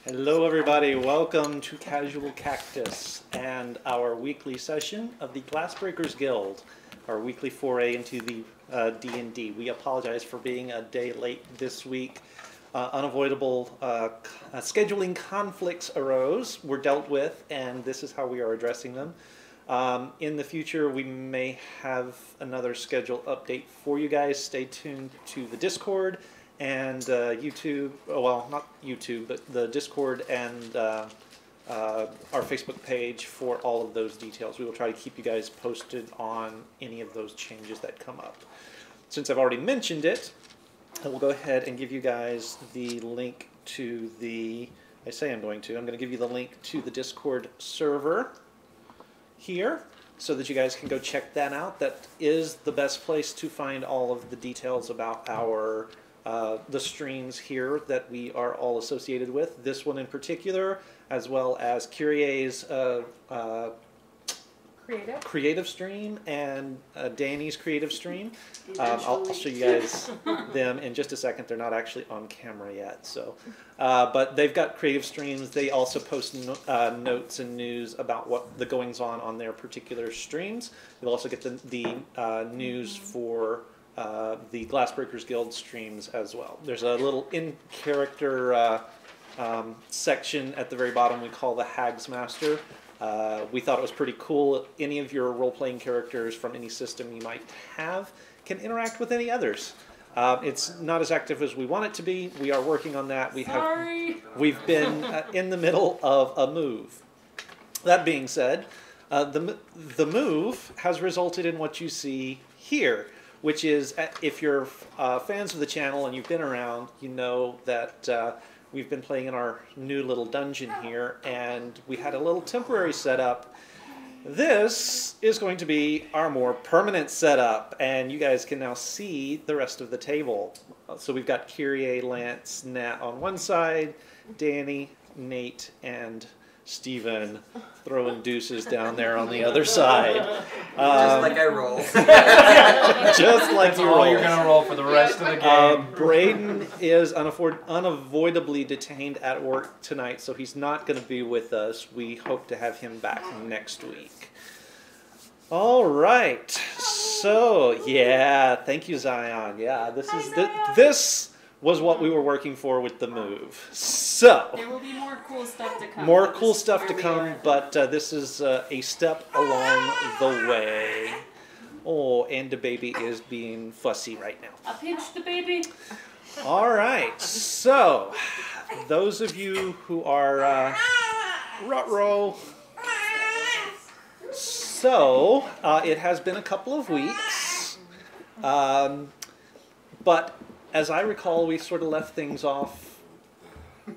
Hello everybody, welcome to Casual Cactus and our weekly session of the Glassbreakers Guild, our weekly foray into the D&D. We apologize for being a day late this week. Unavoidable scheduling conflicts arose, were dealt with, and this is how we are addressing them. In the future, we may have another schedule update for you guys. Stay tuned to the Discord and YouTube, well, not YouTube, but the Discord and our Facebook page for all of those details. We will try to keep you guys posted on any of those changes that come up. Since I've already mentioned it, I will go ahead and give you guys the link to the, I'm going to give you the link to the Discord server here so that you guys can go check that out. That is the best place to find all of the details about our the streams here that we are all associated with. This one in particular, as well as Curie's creative stream and Danny's creative stream. I'll show you guys them in just a second. They're not actually on camera yet, so but they've got creative streams. They also post notes and news about what the goings on their particular streams. You'll also get the news for the Glassbreakers Guild streams as well. There's a little in-character section at the very bottom we call the Hags Master. We thought it was pretty cool. Any of your role-playing characters from any system you might have can interact with any others. It's not as active as we want it to be. We are working on that. We've been in the middle of a move. That being said, the move has resulted in what you see here, which is, if you're fans of the channel and you've been around, you know that we've been playing in our new little dungeon here, and we had a little temporary setup. This is going to be our more permanent setup, and you guys can now see the rest of the table. So we've got Kyrie, Lance, Nat on one side, Danny, Nate, and Steven throwing deuces down there on the other side. Just like I roll. Just like you roll. You're going to roll for the rest of the game. Braden is unavoidably detained at work tonight, so he's not going to be with us. We hope to have him back next week. All right. So, yeah, thank you, Zion. Yeah, this was what we were working for with the move. So there will be more cool stuff to come. More cool stuff to come, but this is a step along the way. Oh, and the baby is being fussy right now. I pinched the baby. All right, so those of you who are ruh-roh, so it has been a couple of weeks, but as I recall, we sort of left things off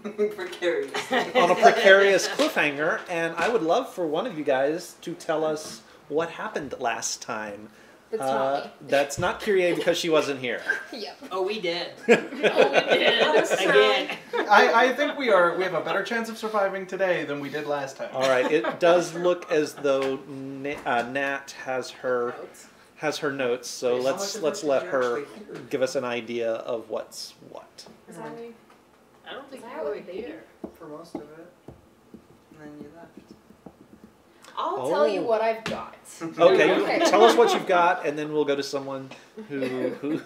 precarious on a precarious cliffhanger, and I would love for one of you guys to tell us what happened last time. That's not me. That's not Kyrie because she wasn't here. Yep. Oh, we did. Again. I think we have a better chance of surviving today than we did last time. All right, it does look as though Nat has her notes, so let's let her give us an idea of what's what. Is that me? I don't think Was you I were with here for most of it. And then you left. I'll tell you what I've got. Okay, tell us what you've got, and then we'll go to someone who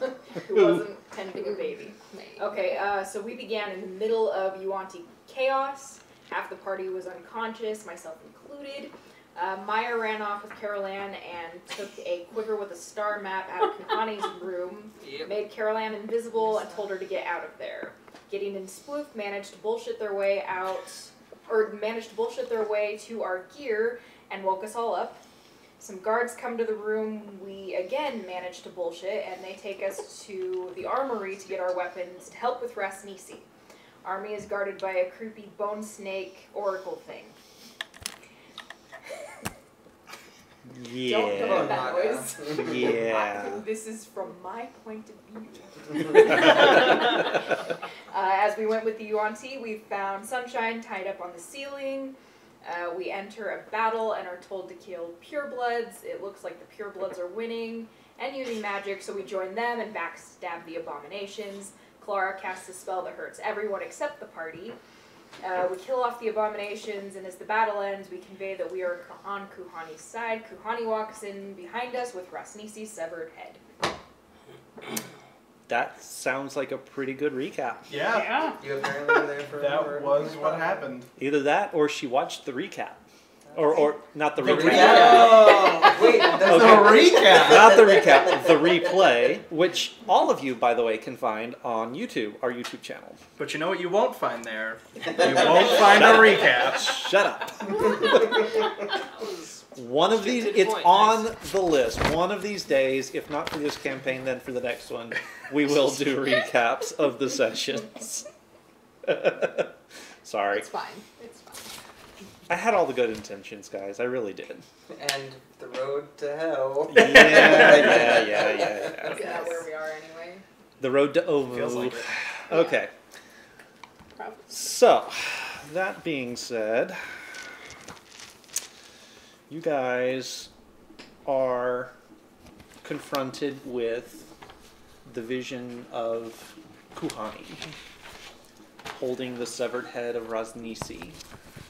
wasn't tending a baby. Okay, so we began in the middle of Yuan-Ti chaos. Half the party was unconscious, myself included. Maya ran off with Carol Ann and took a quiver with a star map out of Kahani's room, made Carol Ann invisible, and told her to get out of there. Gideon and Sploof managed to bullshit their way to our gear and woke us all up. Some guards come to the room. We again manage to bullshit, and they take us to the armory to get our weapons to help with Rasnisi. Army is guarded by a creepy bone snake oracle thing. Yeah. Don't make that noise. Yeah. This is from my point of view. As we went with the Yuan-Ti, we found Sunshine tied up on the ceiling. We enter a battle and are told to kill purebloods. It looks like the purebloods are winning and using magic, so we join them and backstab the abominations. Clara casts a spell that hurts everyone except the party. We kill off the abominations, and as the battle ends, we convey that we are on Kuhani's side. Kuhani walks in behind us with Rasnisi's severed head. That sounds like a pretty good recap. Yeah. You apparently were there for That was what happened. Either that or she watched the recap. Or not the recap. Oh, wait, that's The the recap. Not the recap, the replay, which all of you, by the way, can find on YouTube, our YouTube channel. But you know what you won't find there? You won't find a recap. Shut up. One of these, Straight to the it's point, on nice. the list. One of these days, if not for this campaign, then for the next one, we will do recaps of the sessions. Sorry. It's fine. It's fine. I had all the good intentions, guys. I really did. And the road to hell. Yeah. Isn't that where we are anyway? The road to Omu. Feels like it. Okay. So, that being said, you guys are confronted with the vision of Kuhani holding the severed head of Rasnisi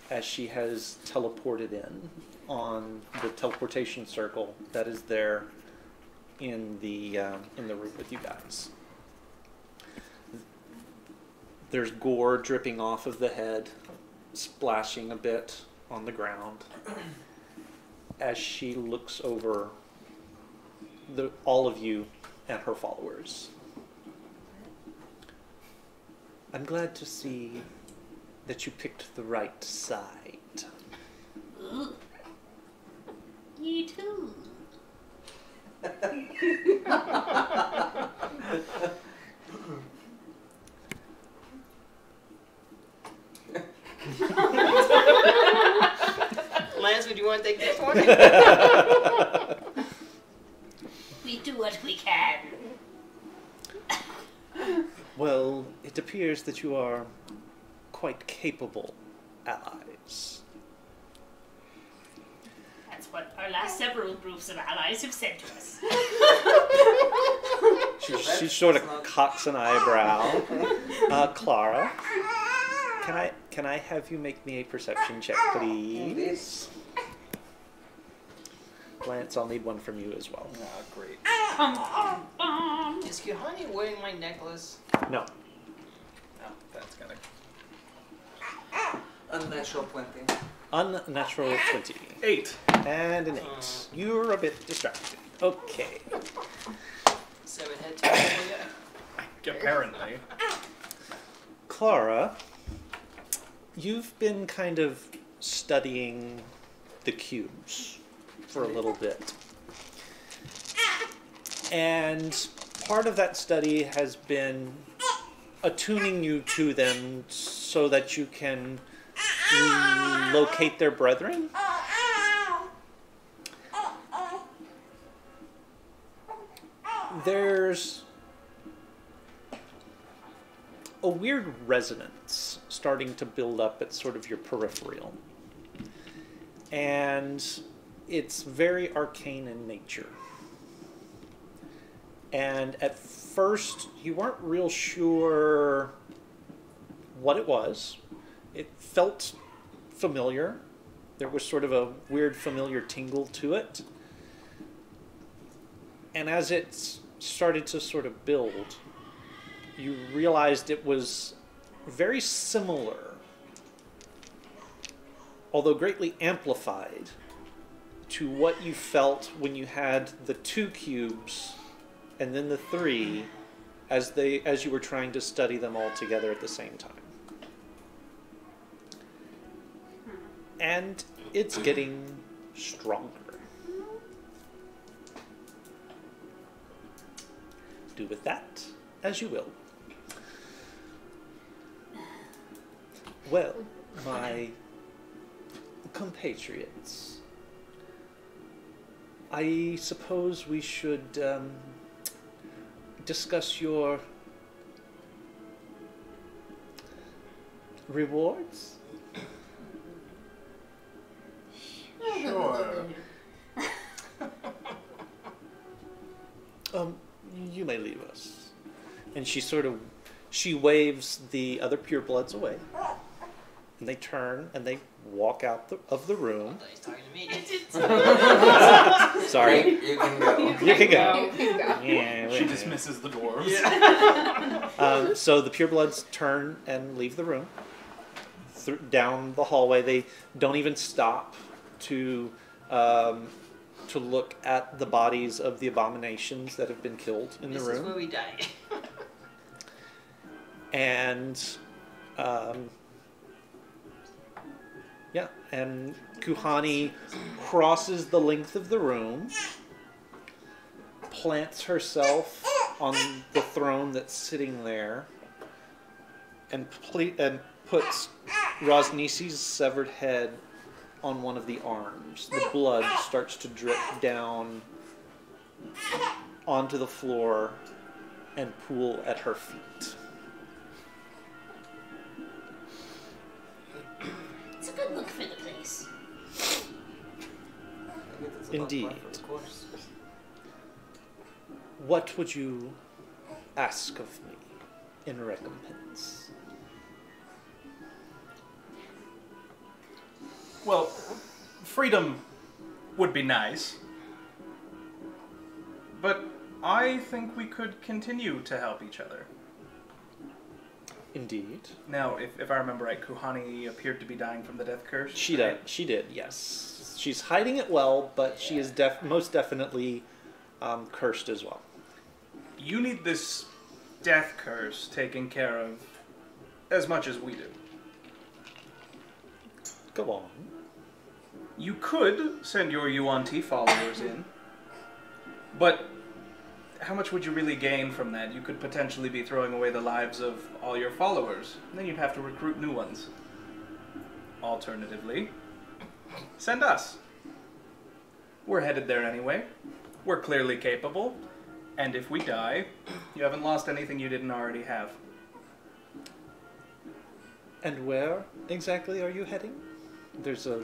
as she has teleported in on the teleportation circle that is there in the room with you guys. There's gore dripping off of the head, splashing a bit on the ground as she looks over all of you and her followers. I'm glad to see that you picked the right side. You too. Lance, would you want to take this one? We do what we can. Well, it appears that you are quite capable allies. That's what our last several groups of allies have said to us. She sort of cocks an eyebrow. Clara, can I have you make me a perception check, please? Lance, I'll need one from you as well. Ah, great. Is Kuhani wearing my necklace? No. No, that's gonna. Unnatural 20. Unnatural 20. 8. And an 8. You're a bit distracted. Okay. 7 head to yeah. Apparently. Clara, you've been kind of studying the cubes for a little bit. And part of that study has been attuning you to them so that you can locate their brethren. There's a weird resonance starting to build up at sort of your peripheral. And it's very arcane in nature. And at first, you weren't real sure what it was. It felt familiar. There was sort of a weird familiar tingle to it. And as it started to sort of build, you realized it was very similar, although greatly amplified, to what you felt when you had the 2 cubes and then the 3 as you were trying to study them all together at the same time. And it's getting stronger. Do with that as you will. Well, my compatriots, I suppose we should discuss your rewards? Sure. You may leave us. And she waves the other purebloods away. and they turn and they walk out of the room. He's talking to me. Sorry. You can go. You can go. You can go. Yeah, She dismisses the dwarves. So the purebloods turn and leave the room. Down the hallway, they don't even stop to look at the bodies of the abominations that have been killed in the This room. is where we die. And yeah, and Kuhani crosses the length of the room, plants herself on the throne that's sitting there, and puts Rosnisi's severed head on one of the arms. The blood starts to drip down onto the floor and pool at her feet. It's a good look for the place. Maybe that's about Indeed. par for the course. What would you ask of me in recompense? Well, freedom would be nice. But I think we could continue to help each other. Indeed. Now, if I remember right, Kuhani appeared to be dying from the death curse. She did. She did, yes. She's hiding it well, but she is most definitely cursed as well. You need this death curse taken care of as much as we do. Go on. You could send your Yuan-Ti followers in, but how much would you really gain from that? You could potentially be throwing away the lives of all your followers, and then you'd have to recruit new ones. Alternatively, send us. We're headed there anyway. We're clearly capable, and if we die, you haven't lost anything you didn't already have. And where exactly are you heading? There's a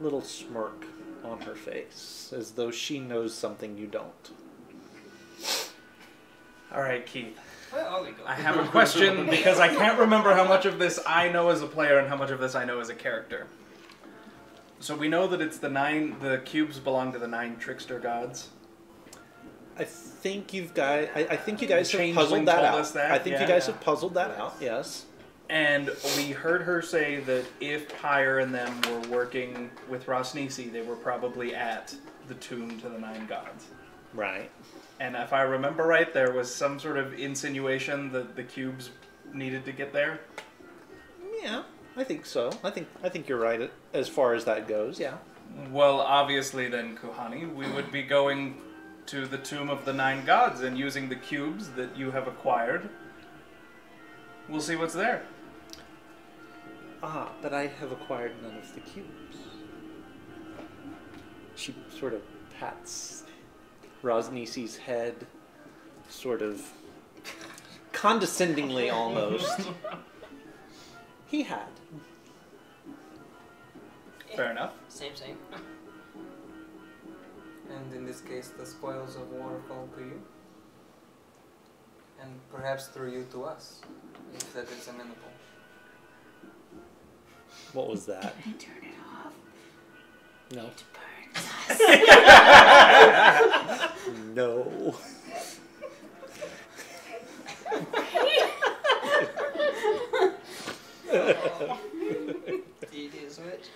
little smirk on her face, as though she knows something you don't. All right, Keith. Where are we going? I have a question because I can't remember how much of this I know as a player and how much of this I know as a character. So we know that it's the cubes belong to the 9 trickster gods. I think you guys have Changeling puzzled that told out. us that, I think yeah. you guys have puzzled that out, yes. And we heard her say that if Pyre and them were working with Rosnisi, they were probably at the tomb to the 9 gods. Right. And if I remember right, there was some sort of insinuation that the cubes needed to get there. Yeah, I think so. I think you're right as far as that goes, yeah. Well, obviously then, Kuhani, we would be going to the tomb of the 9 gods and using the cubes that you have acquired. We'll see what's there. Ah, but I have acquired none of the cubes. She sort of pats Rosnisi's head, sort of condescendingly almost. He had. Fair enough. Same. And in this case, the spoils of war fall to you. And perhaps through you to us, if that is amenable. What was that? And turn it off. No. It burns us. No. Do you do the switch?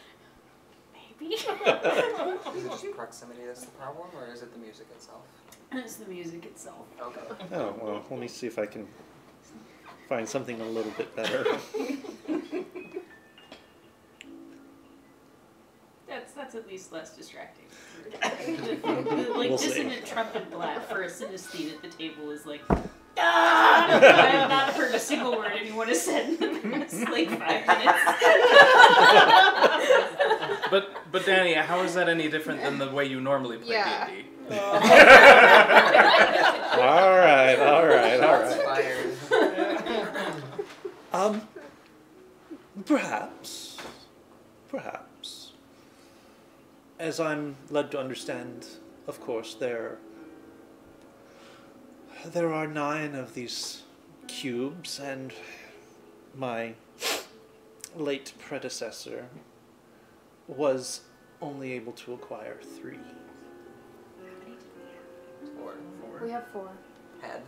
Maybe. Is it just proximity that's the problem, or is it the music itself? It's the music itself. Okay. Oh, well, let me see if I can find something a little bit better. That's at least less distracting. Like We'll see. dissonant trumpet blast for a synesthete at the table is like, ah! I have not heard a single word anyone has said in the past like 5 minutes. But Danny, how is that any different than the way you normally play Yeah. D&D? All right. Shots fired. Perhaps. As I'm led to understand, of course, there are 9 of these cubes, and my late predecessor was only able to acquire 3. Or We have 4. had.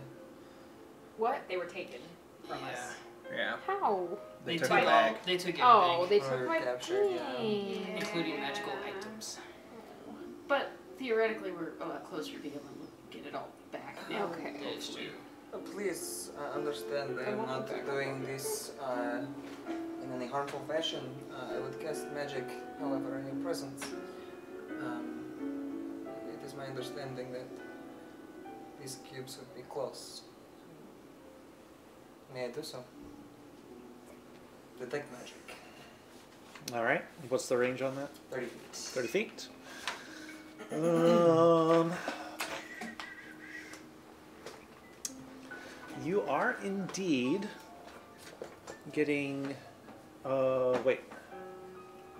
What? They were taken from us. Yeah. How? They They took took it back. They took everything, Oh, they took Or my captured, yeah. thing. including magical items. But theoretically, we're a lot closer to being able to get it all back now. Okay. That is true. Please understand that I'm not doing this in any harmful fashion. I would cast magic, however, in your presence. It is my understanding that these cubes would be close. May I do so? Detect magic. All right. What's the range on that? 30 feet. 30 feet. You are indeed getting. Wait.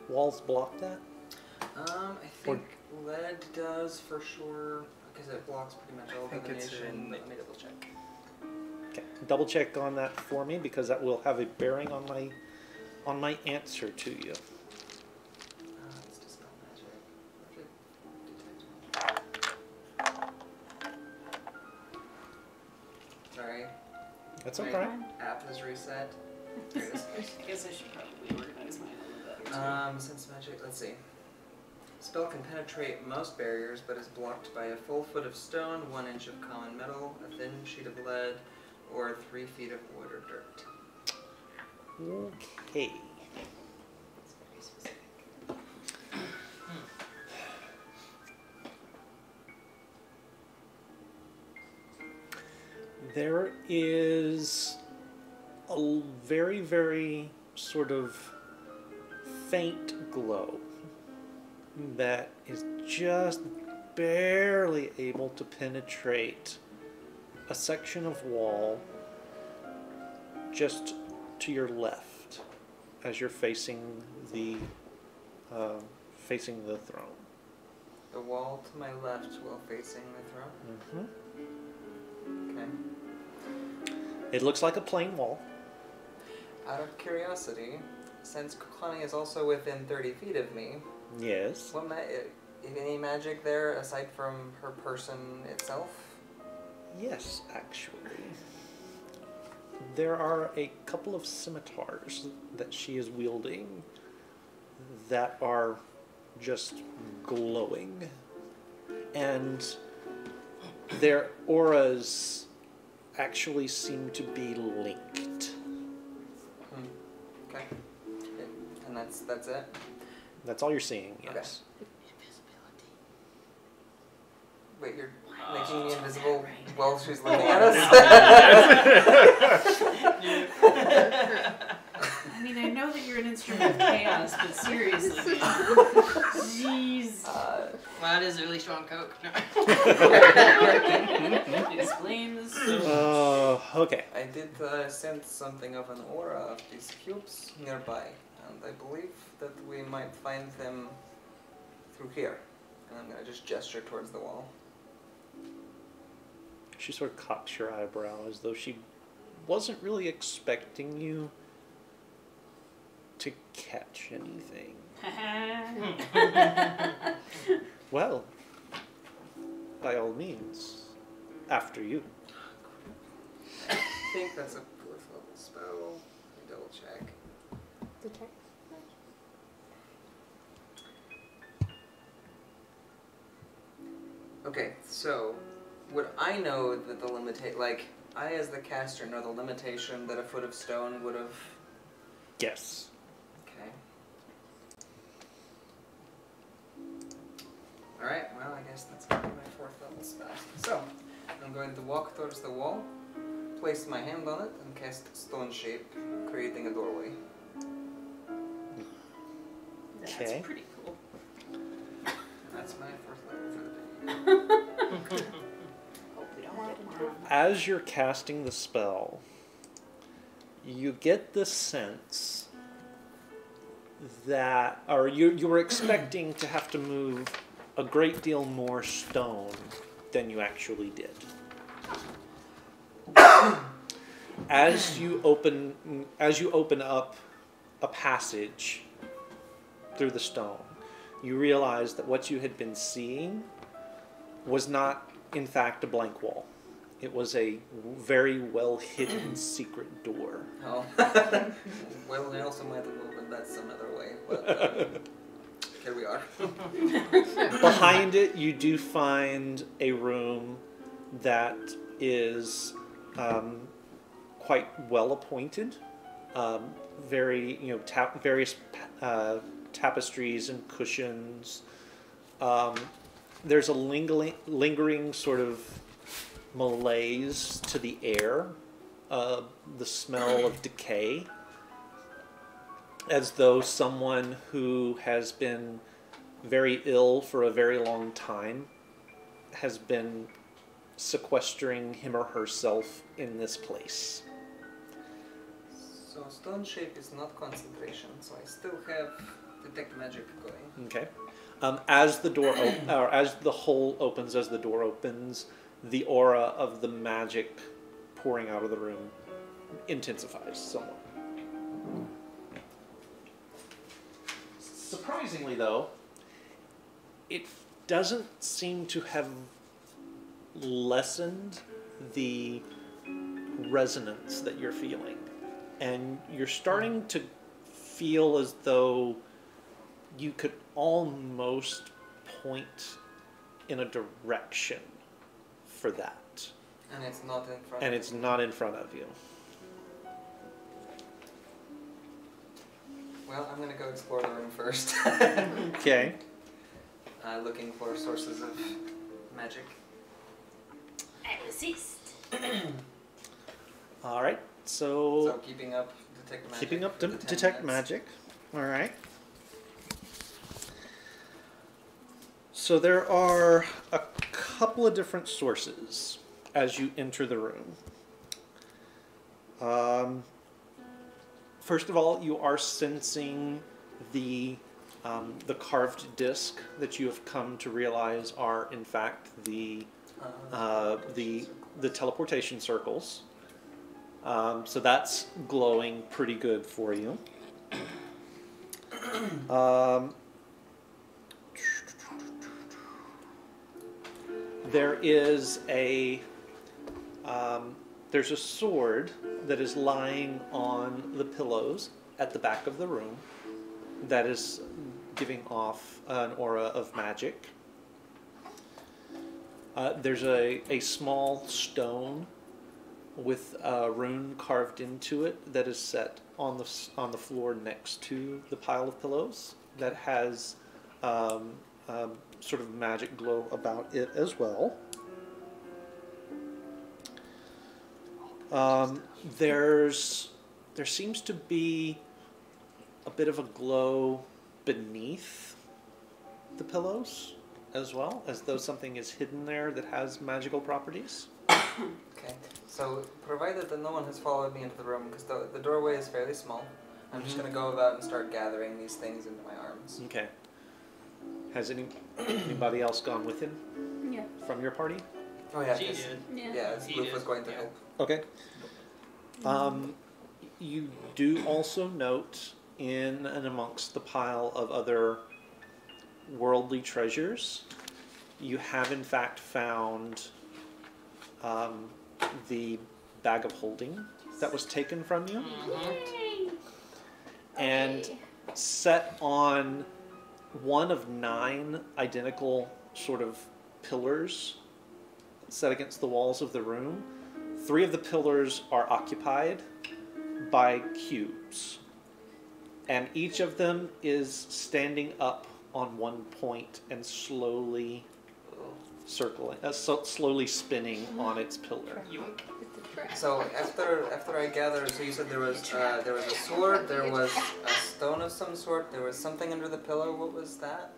Walls block that? I think lead does for sure, because it blocks pretty much all think it's divination. in- Let me double check. Okay. Double check on that for me because that will have a bearing on my answer to you. Let's dispel magic. Sorry, That's my okay. app is reset. There it is. I guess I should probably organize mine a little better. Sense magic, let's see. Spell can penetrate most barriers, but is blocked by a full foot of stone, 1 inch of common metal, a thin sheet of lead, or 3 feet of wood or dirt. Okay. It's very specific. There is a very, very sort of faint glow that is just barely able to penetrate a section of wall just to your left as you're facing the throne. The wall to my left while facing the throne. Mm-hmm. Okay. It looks like a plain wall. Out of curiosity, since Connie is also within 30 feet of me, Yes. what any magic there aside from her person itself? Yes, actually. There are a couple of scimitars that she is wielding that are just glowing. And their auras actually seem to be linked. Okay. And that's it? That's all you're seeing, yes. Wait, you're Wow. making me invisible Right. while she's looking at us? I mean, I know that you're an instrument of chaos, but seriously, man. Jeez. Uh, Well, that is a really strong Coke. It explains. Okay. I did sense something of an aura of these cubes nearby, and I believe that we might find them through here. And I'm going to just gesture towards the wall. She sort of cocks her eyebrow as though she wasn't really expecting you to catch anything. Well, by all means, after you. I think that's a 4th level spell. Let me double check. Detect. Okay, so would I know that the I as the caster know the limitation that a foot of stone would have... Yes. Okay. Alright, well I guess that's going to be my 4th level spell. So, I'm going to walk towards the wall, place my hand on it, and cast Stone Shape, creating a doorway. That's Okay. pretty cool. And that's my 4th level for the day. Hope we don't get in trouble. As you're casting the spell, you get the sense that, or you were expecting to have to move a great deal more stone than you actually did. As you open up a passage through the stone, you realize that what you had been seeing was not, in fact, a blank wall. It was a very well-hidden secret door. Oh. Well, I also might have opened that some other way, but here we are. Behind it, you do find a room that is quite well appointed. Very, various tapestries and cushions. There's a lingering sort of malaise to the air, the smell of decay, as though someone who has been very ill for a very long time has been sequestering him or herself in this place. So stone shape is not concentration, so I still have detect magic going. Okay. As the door or as the hole opens, as the door opens, the aura of the magic pouring out of the room intensifies somewhat. Surprisingly, though, it doesn't seem to have lessened the resonance that you're feeling. And you're starting to feel as though you could almost point in a direction for that. And it's not in front And of it's me. not in front of you. Well, I'm gonna go explore the room first. Okay. Looking for sources of magic. I resist. All right. So keeping up detect magic. Keeping up for the 10 detect minutes. magic. All right. So there are a couple of different sources as you enter the room. First of all, you are sensing the carved disc that you have come to realize are in fact the teleportation circles. So that's glowing pretty good for you. There is there's a sword that is lying on the pillows at the back of the room that is giving off an aura of magic. There's a small stone with a rune carved into it that is set on the floor next to the pile of pillows that has sort of magic glow about it as well. There seems to be a bit of a glow beneath the pillows as well, as though something is hidden there that has magical properties. Okay, so provided that no one has followed me into the room, because the doorway is fairly small, I'm just going to go about and start gathering these things into my arms. Okay. Has anybody else gone with him? Yeah. From your party? Oh yeah, She 'cause- did. yeah, He Bloof did, was going to yeah. help. Okay. You do also note in and amongst the pile of other worldly treasures, you have in fact found the bag of holding that was taken from you, and set on one of 9 identical sort of pillars set against the walls of the room. 3 of the pillars are occupied by cubes, and each of them is standing up on one point and slowly circling, slowly spinning on its pillar. So after I gathered, so you said there was a sword, there was a stone of some sort, there was something under the pillow. What was that?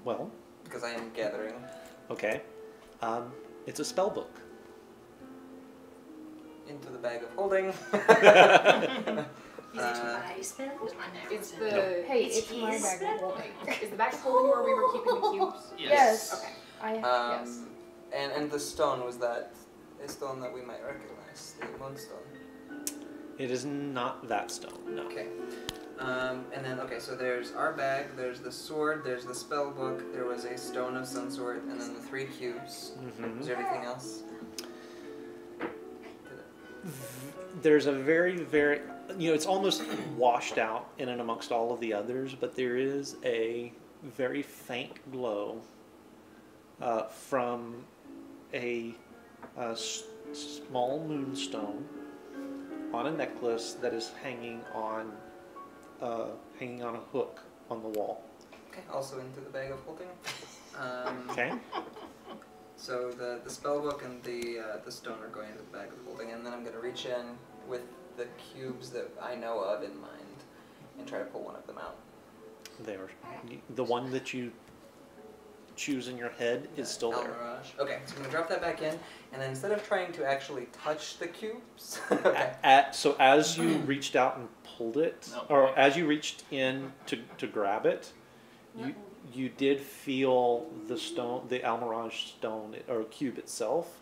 Well, Because I am gathering. okay, it's a spell book. Into the bag of holding. Is it my spell? It's the Hey, It's it's my his bag spell. of holding. is the back holding where we were keeping the cubes? Yes. Okay. Yes. And the stone, was that a stone that we might recognize, the moonstone? It is not that stone, no. Okay. And then, okay, so there's our bag, there's the sword, there's the spell book, there was a stone of some sort, and then the 3 cubes. Mm-hmm. Is there anything else? There's a very, very, it's almost washed out in and amongst all of the others, but there is a very faint glow from a small moonstone on a necklace that is hanging on a hook on the wall. Okay, also into the bag of holding. Okay. So the spell book and the stone are going into the bag of holding, and then I'm going to reach in with the cubes that I know of in mind and try to pull one of them out. There. The one that you choose in your head is still there. Mirage. Okay, so I'm going to drop that back in, and then instead of trying to actually touch the cubes... okay. So as you reached out and pulled it, or as you reached in to grab it, you did feel the stone, the Almirage stone, or cube itself,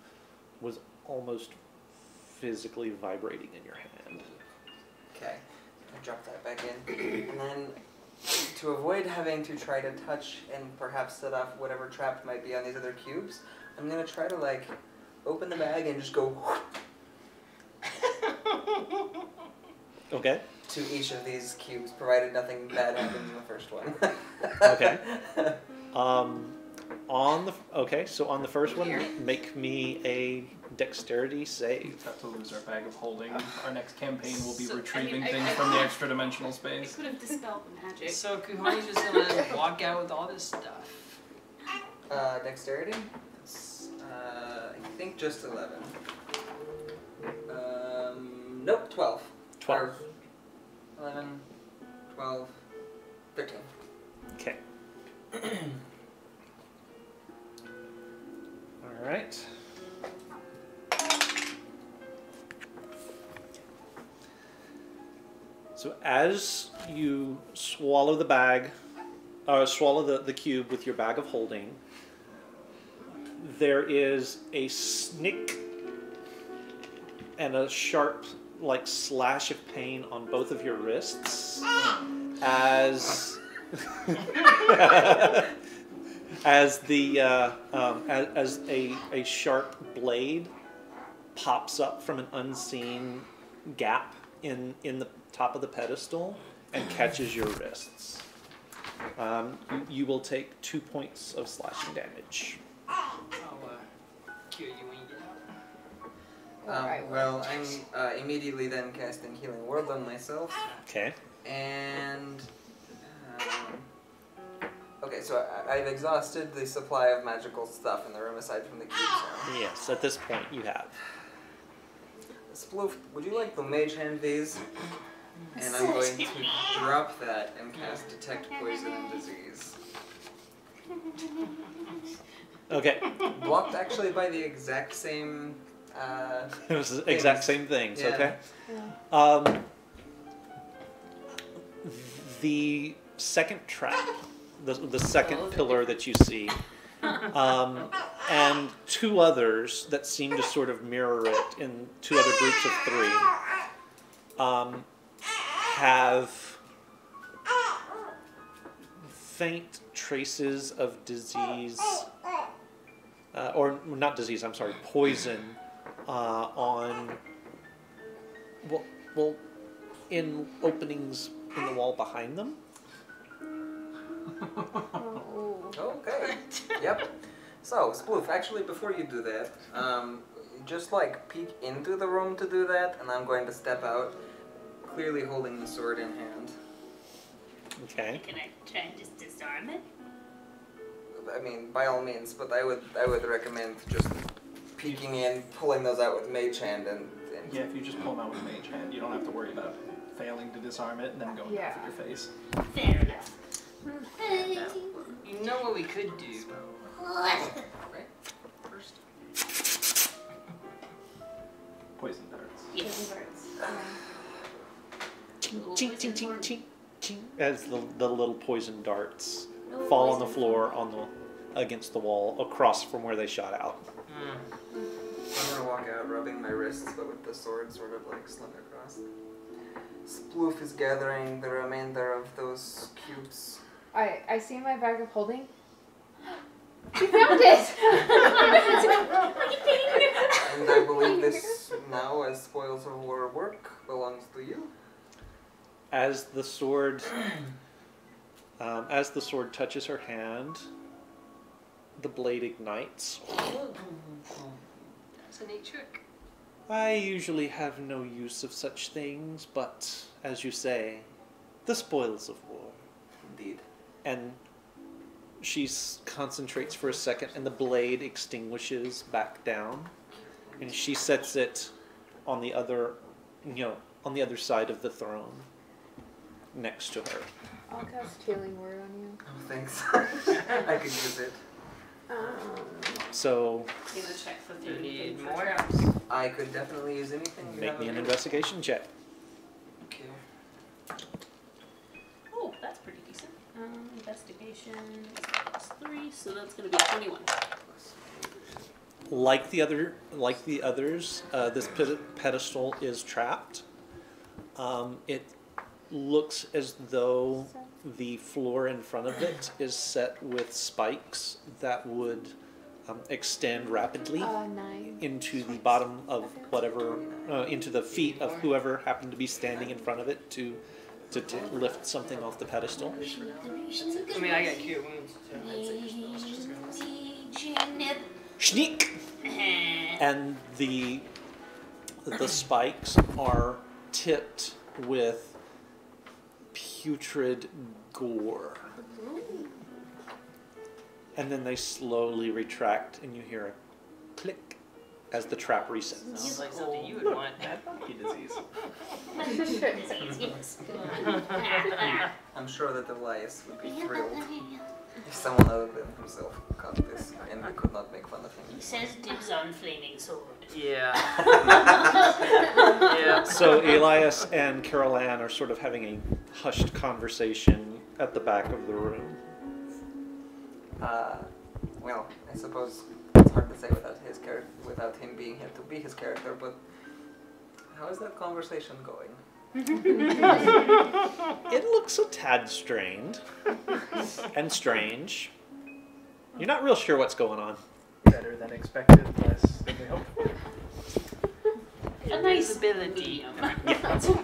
was almost physically vibrating in your hand. Okay, I drop that back in, and then to avoid having to try to touch and perhaps set off whatever trap might be on these other cubes, I'm going to try to, like, open the bag and just go Okay. to each of these cubes, provided nothing bad happens in the first one. Okay. So on the first one, make me a dexterity save. We have to lose our bag of holding. Our next campaign will be So, retrieving I mean, things I- from the extra dimensional I space. could have dispelled the magic. So Kuhani's just gonna walk out with all this stuff. Dexterity? I think just 11. Nope, 12. 12. Or 11, 12, 13. Okay. All right. So as you swallow the bag, swallow the cube with your bag of holding, there is a snick and a sharp, like, slash of pain on both of your wrists as as a sharp blade pops up from an unseen gap in the top of the pedestal and catches your wrists. You will take 2 points of slashing damage. I'll cure you when you get out. Alright, Well, I'm immediately then casting Healing Word on myself, Okay. and okay, so I've exhausted the supply of magical stuff in the room aside from the cubes now. Yes, at this point you have. Sploof, would you like the mage hand these? And I'm going to drop that and cast Detect Poison and Disease. Okay. Blocked actually by the exact same... It was the exact same things, Yeah. okay? The second trap, the second pillar that you see, and 2 others that seem to sort of mirror it in 2 other groups of 3, have faint traces of disease, or not disease, I'm sorry, poison, on, well, in openings in the wall behind them. Okay. Yep. So, Sploof, actually before you do that, just like peek into the room to do that, and I'm going to step out, clearly holding the sword in hand. Okay. Can I try and just disarm it? I mean, by all means, but I would recommend just peeking in, pulling those out with mage hand, and Yeah, if you just pull them out with mage hand, you don't have to worry about failing to disarm it and then going off of your face. Fair enough. You know what we could do? right first. Poison darts. Yes. Ching, ching, ching, ching, ching, as the little poison darts fall on the floor against the wall across from where they shot out. I'm gonna walk out, rubbing my wrists, but with the sword sort of like slung across. Sploof is gathering the remainder of those cubes. I see my bag of holding. You found it! And I believe this now, as spoils of war work, belongs to you. As the sword touches her hand, the blade ignites. That's a neat trick. I usually have no use of such things, but as you say, the spoils of war. Indeed. And she concentrates for a second, and the blade extinguishes back down, and she sets it on the other, on the other side of the throne, next to her. I'll cast Healing Word on you. Oh, thanks. I could use it. So Give a check for You 30 need for more? traps. I could definitely use anything. You make have me an available. investigation check. Okay. Oh, that's pretty decent. Investigation is +3, so that's going to be 21. Like the others, this pedestal is trapped. It looks as though the floor in front of it is set with spikes that would extend rapidly 9. into the bottom of whatever, into the feet of whoever happened to be standing in front of it to lift something off the pedestal. I mean, I got cure wounds, so I'd say you're supposed to Schneek! And the spikes are tipped with putrid gore. And then they slowly retract, and you hear a click as the trap resets. Sounds like something you would want. Bad monkey disease. I'm sure that Elias would be thrilled if someone other than himself caught this and we could not make fun of him. He says dibs on flaming sword. Yeah. Yeah. So Elias and Carol Ann are sort of having a hushed conversation at the back of the room. Well, I suppose it's hard to say without him being here to be his character, but how is that conversation going? It looks a tad strained and strange. You're not real sure what's going on. Better than expected, less than we hoped for. A nice Visibility.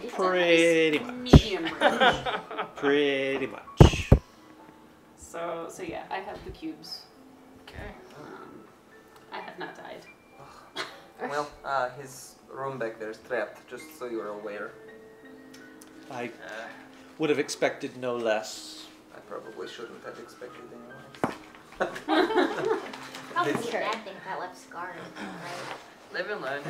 Pretty much. medium range. Pretty much. So yeah, I have the cubes. Okay. I have not died. Well, his room back there is trapped, just so you're aware. I would have expected no less. I probably shouldn't have expected anyone. Probably a bad thing that left scarred, right? Live and learn.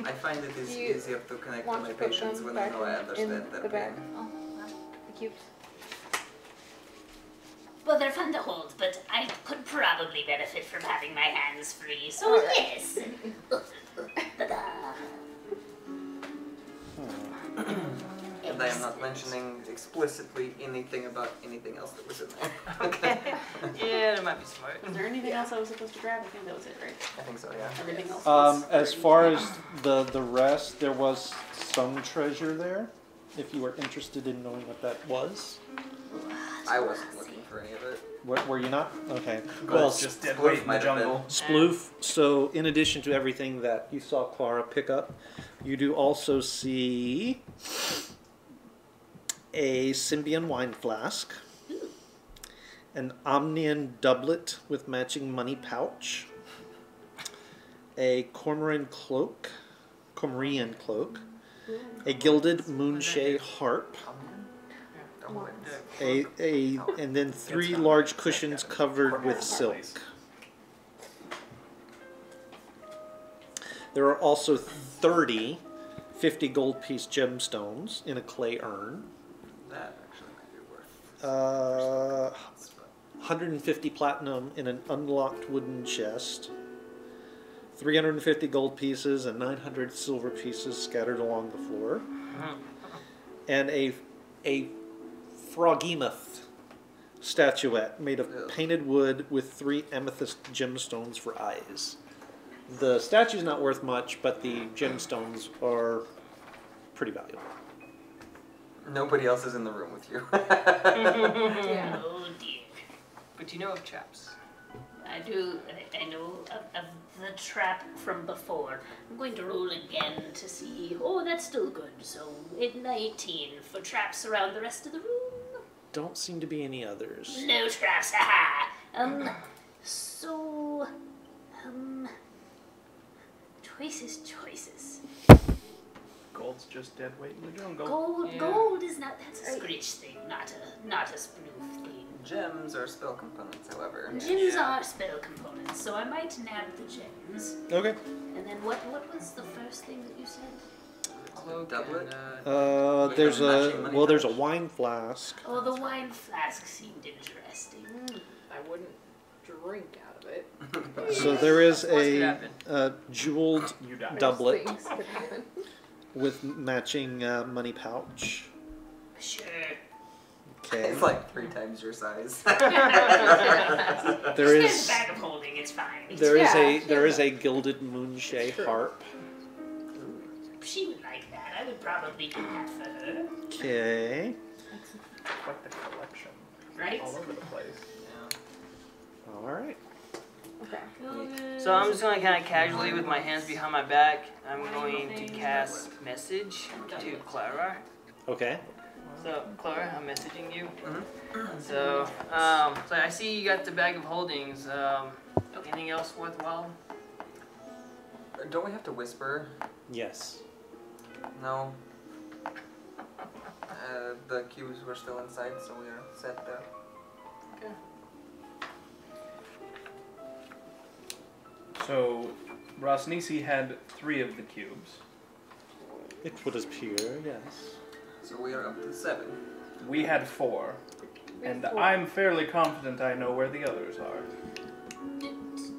I find it is Do you easier to connect to want my to put patients them when I back know I in understand their the bag? pain. Oh, wow. The cubes. Well, they're fun to hold, but I could probably benefit from having my hands free. So All right. yes. Ta-da. And I am not mentioning explicitly anything about anything else that was in there. Okay. Yeah, that might be smart. Was there anything else I was supposed to grab? I think that was it, right? I think so, yeah. Everything else was As far as the rest, there was some treasure there. If you were interested in knowing what that was, I wasn't looking for any of it. were you not? Okay. Well, Well, it's just dead Sploof weight in the might have been. jungle. Sploof. So, in addition to everything that you saw Clara pick up, you do also see a Symbian wine flask, an Omnian doublet with matching money pouch, a Cormorian cloak, a gilded moonshade harp, and then 3 large cushions covered with silk. There are also 30 50 gold piece gemstones in a clay urn. That actually might be worth 150 platinum in an unlocked wooden chest. 350 gold pieces and 900 silver pieces scattered along the floor. And a Froghemoth statuette made of painted wood with 3 amethyst gemstones for eyes. The statue's not worth much, but the gemstones are pretty valuable. Nobody else is in the room with you. Yeah. Oh dear. But you know of traps. I do. I know of the trap from before. I'm going to roll again to see. Oh, that's still good. So, 19 for traps around the rest of the room. Don't seem to be any others. No traps, haha. Choices. Gold's just dead weight in the jungle. Gold is not, that's a scritch thing, not a spoof thing. Gems are spell components, however. Gems are spell components, so I might nab the gems. Okay. And then what was the first thing that you said? Doublet? There's matching money there's a pouch. wine flask. Oh, the wine flask seemed interesting. I wouldn't drink out of it. So there is What could a happen? jeweled You die. doublet Things could happen. with matching money pouch. Sure. Okay. It's like 3 times your size. There Just is a bag of holding, it's fine. there is a gilded moonshade Sure. harp. She would like that. I would probably do that for her. Okay. Quite the collection. Right? All over the place. All right. Okay. So I'm just going to kind of casually, with my hands behind my back, I'm going to cast message to Clara. Okay. So Clara, I'm messaging you. Mhm. So, so I see you got the bag of holdings. Anything else worthwhile? Don't we have to whisper? Yes. No. The cubes were still inside, so we are set there. Okay. So, Rosnisi had 3 of the cubes. It would appear, yes. So we are up to 7. We had 4. And I'm fairly confident I know where the others are.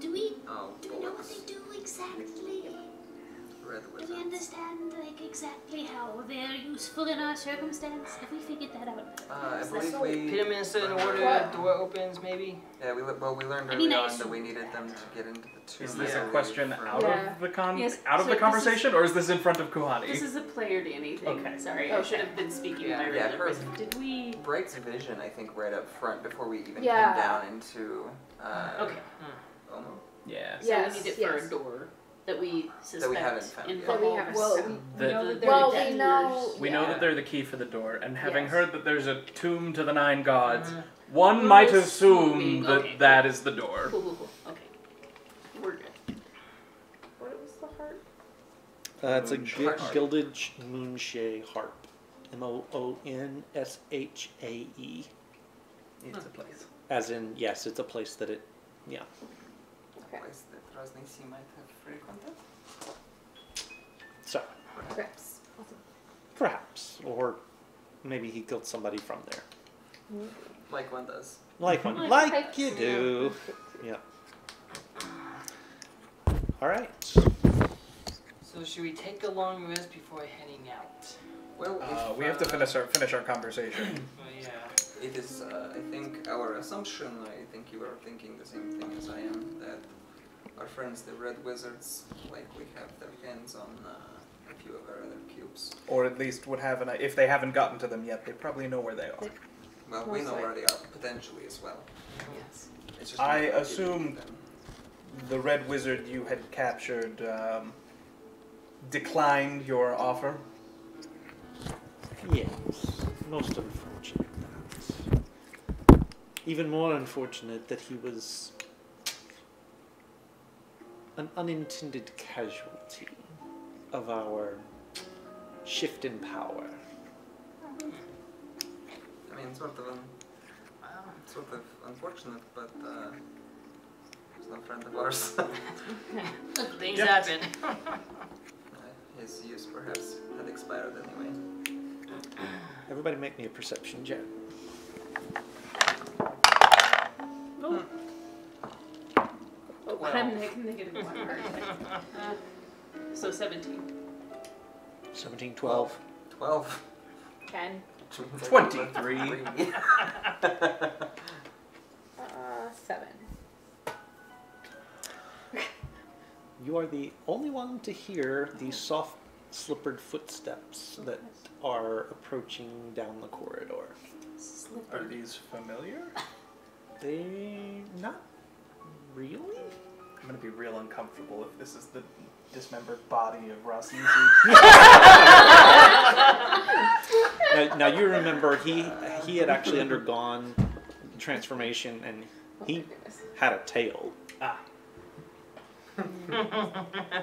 Do we Oh, know what boys. they do exactly? Red Do we wizards. understand exactly how they're useful in our circumstance? Have we figured that out? I Is that believe so? Put we... them in a certain order, What? door opens maybe? Yeah, we learned I early mean, I on that assume we needed that. them to get into the tomb. Is this Yeah. a question from- out Yeah. of the Yes, out of so the this conversation, or is this in front of Kuhani? This is a player Danny thing. Okay. Sorry, I Okay. should have been speaking Yeah. my Yeah, regular her- voice. Did we? Bright's vision, I think, right up front before we even Yeah. came down into... Okay. Omo. Yeah. So Yes, we need it for yes. a door that we suspect That we haven't found in yet. That we Bubble. haven't Well, found. we know that they're Well, the we know. We know that they're the key for the door, and having Yes. heard that there's a tomb to the 9 gods, Mhm. one We're might assume assuming- that okay, that cool. is the door. Cool. Okay. We're good. What was the heart? It's a Moonshae. gilded moonshae harp. Moonshae. It's a place. As in, yes, it's a place that it. Yeah. Okay. Place that Rosnisi might have frequented. So Perhaps. Awesome. perhaps, or maybe he killed somebody from there. Like one does. Like one, Like like pipes. you do. Yeah. All right. So should we take a long rest before heading out? Well, if, We have to finish our conversation. Oh yeah. It is, I think, our assumption, I think you are thinking the same thing as I am, that our friends, the Red Wizards, likely have their hands on a few of our other cubes. Or at least would have if they haven't gotten to them yet, they probably know where they are. Well, we know where they are, potentially, as well. Yes. It's just I a matter of assumed- getting them. The red wizard you had captured declined your offer. Yes. Most unfortunate that. Even more unfortunate that he was an unintended casualty of our shift in power. I mean, sort of unfortunate, but he's no friend of ours. Things Yep. happen. His use perhaps had expired anyway. Everybody make me a perception check. Oh, Well. I'm negative 1. So 17. 17, 12. 12. 10. 23. 7. you are the only one to hear the soft, slippered footsteps that are approaching down the corridor. Are these familiar? They not really. I'm gonna be real uncomfortable if this is the dismembered body of Rasmussen. Now you remember he had actually undergone transformation and he had a tail.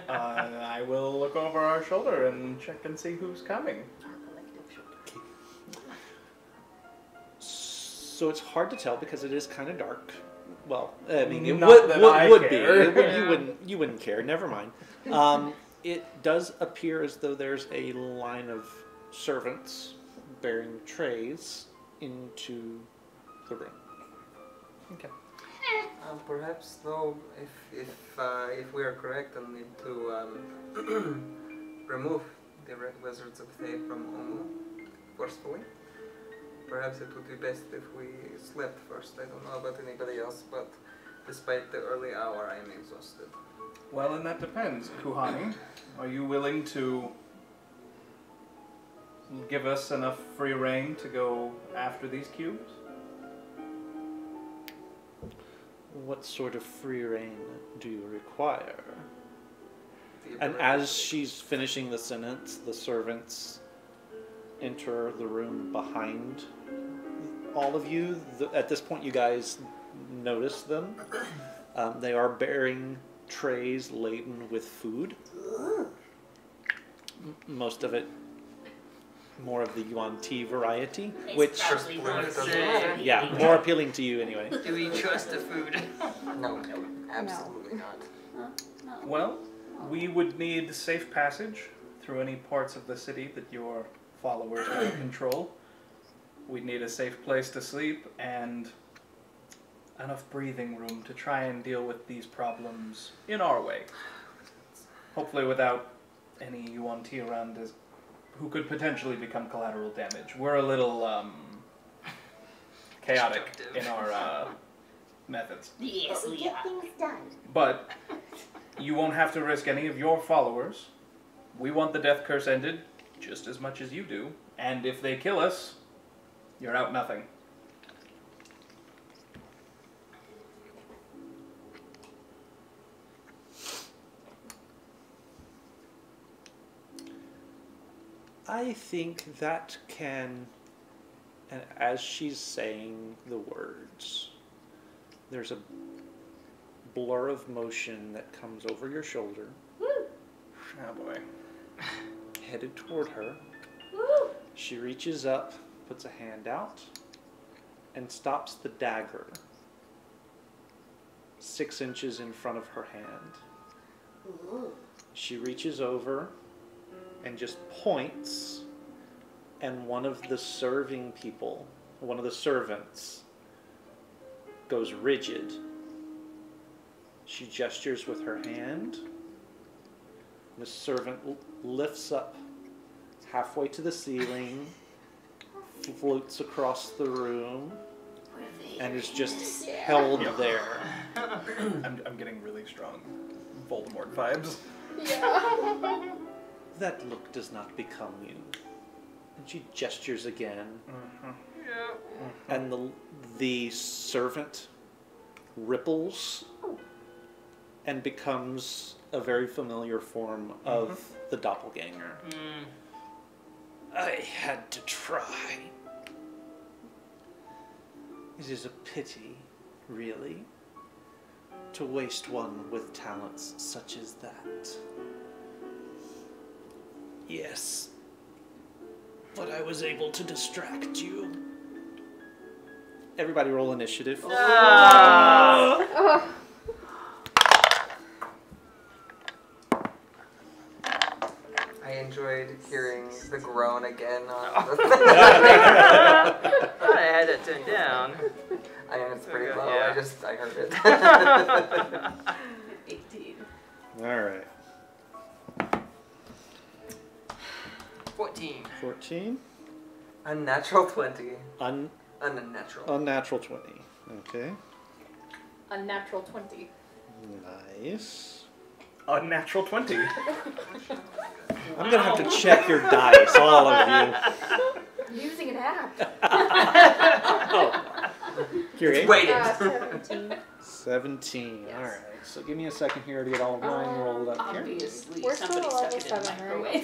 I will look over our shoulder and check and see who's coming. So it's hard to tell because it is kind of dark. Well, I mean, it Not that I would be. care. You wouldn't care. Never mind. It does appear as though there's a line of servants bearing trays into the room. Okay. Perhaps, though, if we are correct and need to remove the Red Wizards of Thay from Omu forcefully, perhaps it would be best if we slept first. I don't know about anybody else, but despite the early hour, I am exhausted. Well, and that depends. Kuhani, are you willing to give us enough free reign to go after these cubes? What sort of free reign do you require? The And ability- as she's finishing the sentence, the servants enter the room behind all of you. At this point, you guys notice them. They are bearing trays laden with food. Most of it more of the yuan tea variety, It's which, probably Well, not it doesn't very matter. yeah, more appealing to you anyway. Do we trust the food? No, absolutely not. No. Well, we would need safe passage through any parts of the city that your followers will control. We'd need a safe place to sleep and enough breathing room to try and deal with these problems in our way. Hopefully without any yuan tea around us who could potentially become collateral damage. We're a little chaotic in our methods. Yes, But we we get are. things done. But you won't have to risk any of your followers. We want the death curse ended just as much as you do. And if they kill us, you're out nothing. I think that can, and as she's saying the words, there's a blur of motion that comes over your shoulder, Oh boy. headed toward her. She reaches up, puts a hand out, and stops the dagger 6 inches in front of her hand. She reaches over and just points, and one of the serving people, one of the servants, goes rigid. She gestures with her hand. The servant lifts up halfway to the ceiling, floats across the room, and is just held there. I'm getting really strong Voldemort vibes. That look does not become you. And she gestures again, and the servant ripples and becomes a very familiar form of the doppelganger. I had to try. It is a pity, really, to waste one with talents such as that. Yes, but I was able to distract you. Everybody roll initiative. I enjoyed hearing the groan again on the I thought I had that turned down. I mean, it's pretty Okay, low. yeah. I heard it. 18. All right. 14. 14. Unnatural 20. Unnatural. Unnatural. Unnatural 20. Okay. Unnatural 20. Nice. A natural 20. I'm gonna have to check your dice, all of you. I'm using an app. Oh. Curious. Waiting. 17. 17. Yes. All right. So give me a second here to get all of mine rolled up here. Obviously, We're still somebody level stuck it in the 7, right? microwave.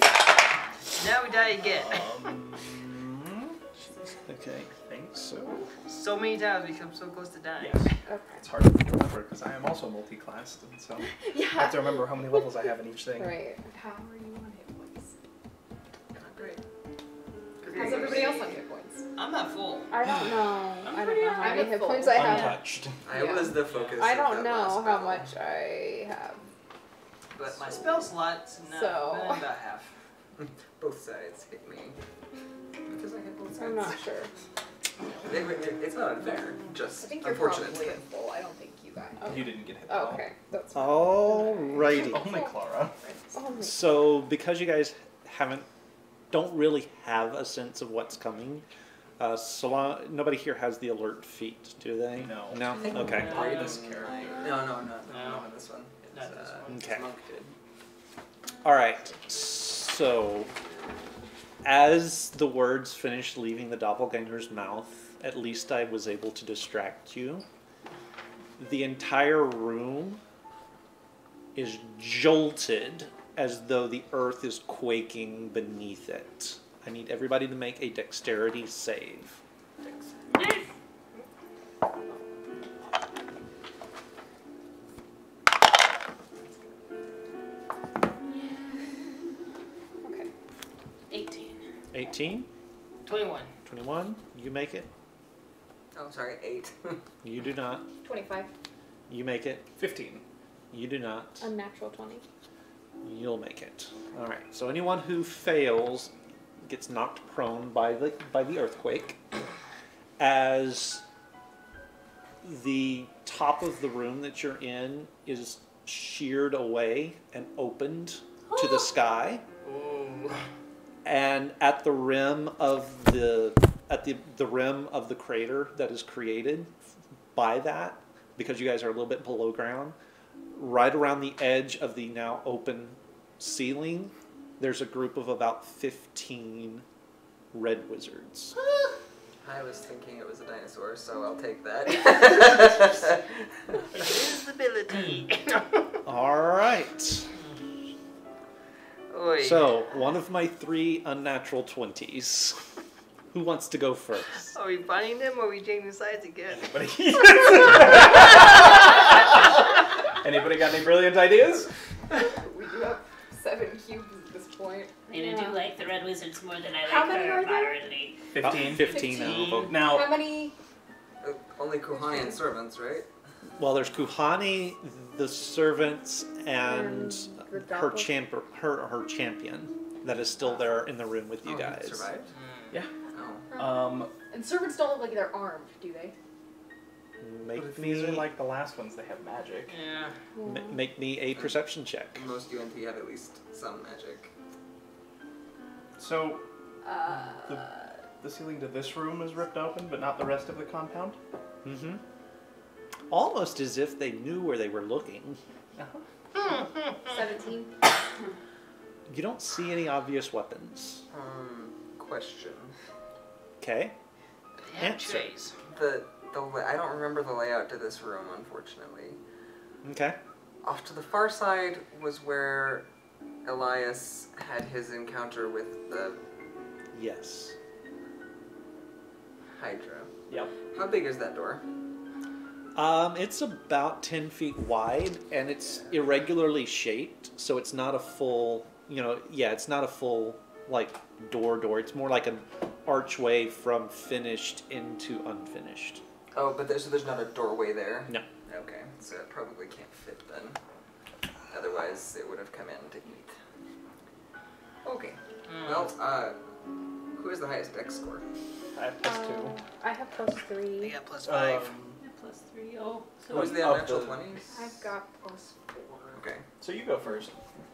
Now we die again. Okay. I think so. So many times we come so close to dying. Yes. Okay. It's hard to remember because I am also multi-classed, and so I have Yeah. to remember how many levels I have in each thing. Right. How are you on hit points? Not great. How's everybody else on hit points? I'm not full. I don't know. I don't know how I'm many hit full. points I have. Untouched. I was the focus. I of don't that know last how battle. much I have. But my spell slot's not So- about half. Both sides hit me. Because I hit both sides. I'm not sure. It's not unfair, I just think you're unfortunate. probably at full. I don't think you got. You didn't get hit. Oh, okay. That's fine. Alrighty. Only Clara. Only- So because you guys don't really have a sense of what's coming, nobody here has the alert feat, do they? No. No? Okay. Right. This character. No, No. this one. Not this one. Okay. Monk did. Alright. So as the words finished leaving the doppelganger's mouth, at least I was able to distract you. The entire room is jolted as though the earth is quaking beneath it. I need everybody to make a dexterity save. Okay. 18. 18, 21. 21, you make it. Oh, sorry, 8. You do not. 25. You make it. 15. You do not. Unnatural 20. You'll make it. All right. So anyone who fails gets knocked prone by the earthquake. As the top of the room that you're in is sheared away and opened to the sky, Ooh. and at the rim of the rim of the crater that is created by that, because you guys are a little bit below ground, right around the edge of the now open ceiling, there's a group of about 15 red wizards. I was thinking it was a dinosaur, so I'll take that. Invisibility. All right. Oi. So, one of my 3 unnatural 20s. Who wants to go first? Are we finding them or are we changing sides again? Anybody got any brilliant ideas? We do have 7 cubes at this point. I do like the red wizards more than I like How many her are there? moderately. 15. 15 now. 15. Now, How many? Only Kuhani and servants, right? Well, there's Kuhani, the servants, and And the her doppel- her champion that is still there in the room with you Oh, he guys. survived? yeah. Oh. And servants don't look like they're armed, do they? Make These me are like the last ones. They have magic. Yeah. make me a perception check. Most UNT have at least some magic. So, the ceiling to this room is ripped open, but not the rest of the compound? Mm-hmm. Almost as if they knew where they were looking. 17. You don't see any obvious weapons. Question. Okay. Damn Answer. trays. I don't remember the layout to this room, unfortunately. Okay. Off to the far side was where Elias had his encounter with the Yes. Hydra. Yep. How big is that door? It's about 10 feet wide, and it's irregularly shaped, so it's not a full, it's not a full, door. It's more like an archway from finished into unfinished. Oh, but there's not a doorway there? No. Okay, so it probably can't fit then. Otherwise, it would have come in to eat. Okay. Well, who has the highest dex score? I have +2. I have I +3. got +5. Yeah, +3. Oh, Who was the Of unnatural the- 20s? I've got +4. Okay. So you go first.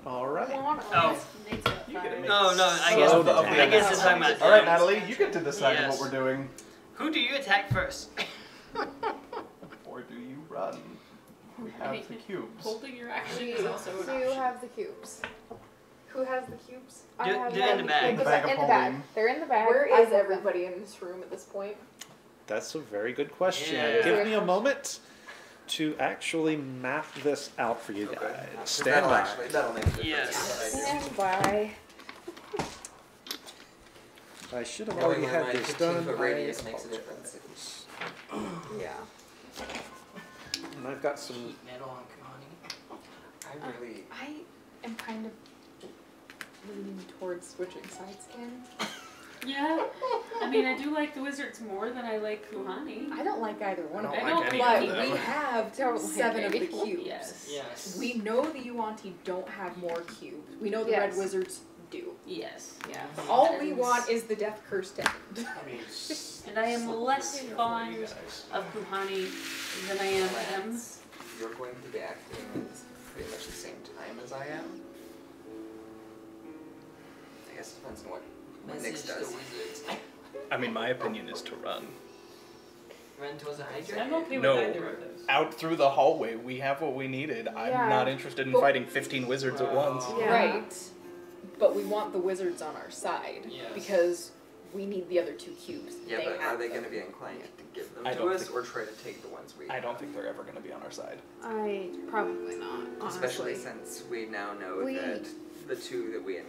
All right. Oh. Nate's got You get to 5. make No, I So guess. of the I guess it's talking about. All right, Natalie, you get to decide Yes. what we're doing. Who do you attack first? Or do you run? We have the cubes. Holding your action is also an So option. you have the cubes. Who has the cubes? They're have in them. the bag. In the bag of In the bag. holding. They're in the bag. Where I is have everybody in this room at this point? That's a very good question. Yeah. Give me a moment to actually map this out for you Okay. guys. 'Cause Stand by. that'll make a difference. Yes. in what I do. Stand by. I should have Knowing already where had my this 15 done. foot I radius makes a apologize. difference. Yeah. And I've got some. Metal on Kuhani. I really. I am kind of leaning towards switching sides again. Yeah. I mean, I do like the wizards more than I like Kuhani. I don't like either one of I them. don't like any But of them. we have Don't like 7 of the any. cubes. Yes. Yes. We know the Yuanti don't have more cubes. We know the Yes. red wizards do. Yes. Yeah. All we And- want is the death curse to end. I mean, And I am less fond you guys. of Kuhani than I am them. You're going to be acting at pretty much the same time as I am. I guess it depends on what Nick Message to does. wizards. I mean, my opinion is to run. Run towards the I'm Hydra. okay with No. either of those. Out through the hallway, we have what we needed. Yeah. I'm not interested in But- fighting 15 wizards at once. Yeah. Right. But we want the wizards on our side. Yes. Because we need the other 2 cubes. Yeah, They but are have they them. going to be inclined to give them I to don't us think- or try to take the ones we I don't have? think they're ever going to be on our side. I probably not. Honestly. Especially since we now know We- that the 2 that we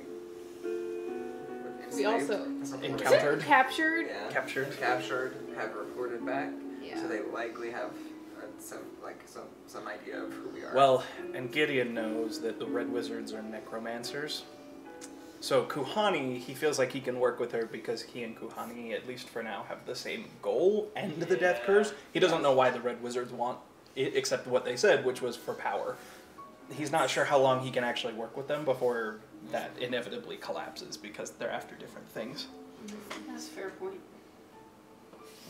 We also Encountered. captured. Yeah. Captured. Captured, have reported back. Yeah. So they likely have some idea of who we are. Well, and Gideon knows that the red wizards are necromancers. So Kuhani, he feels like he can work with her because he and Kuhani, at least for now, have the same goal, end the death curse. He doesn't know why the red wizards want it, except what they said, which was for power. He's not sure how long he can actually work with them before that inevitably collapses because they're after different things. That's a fair point.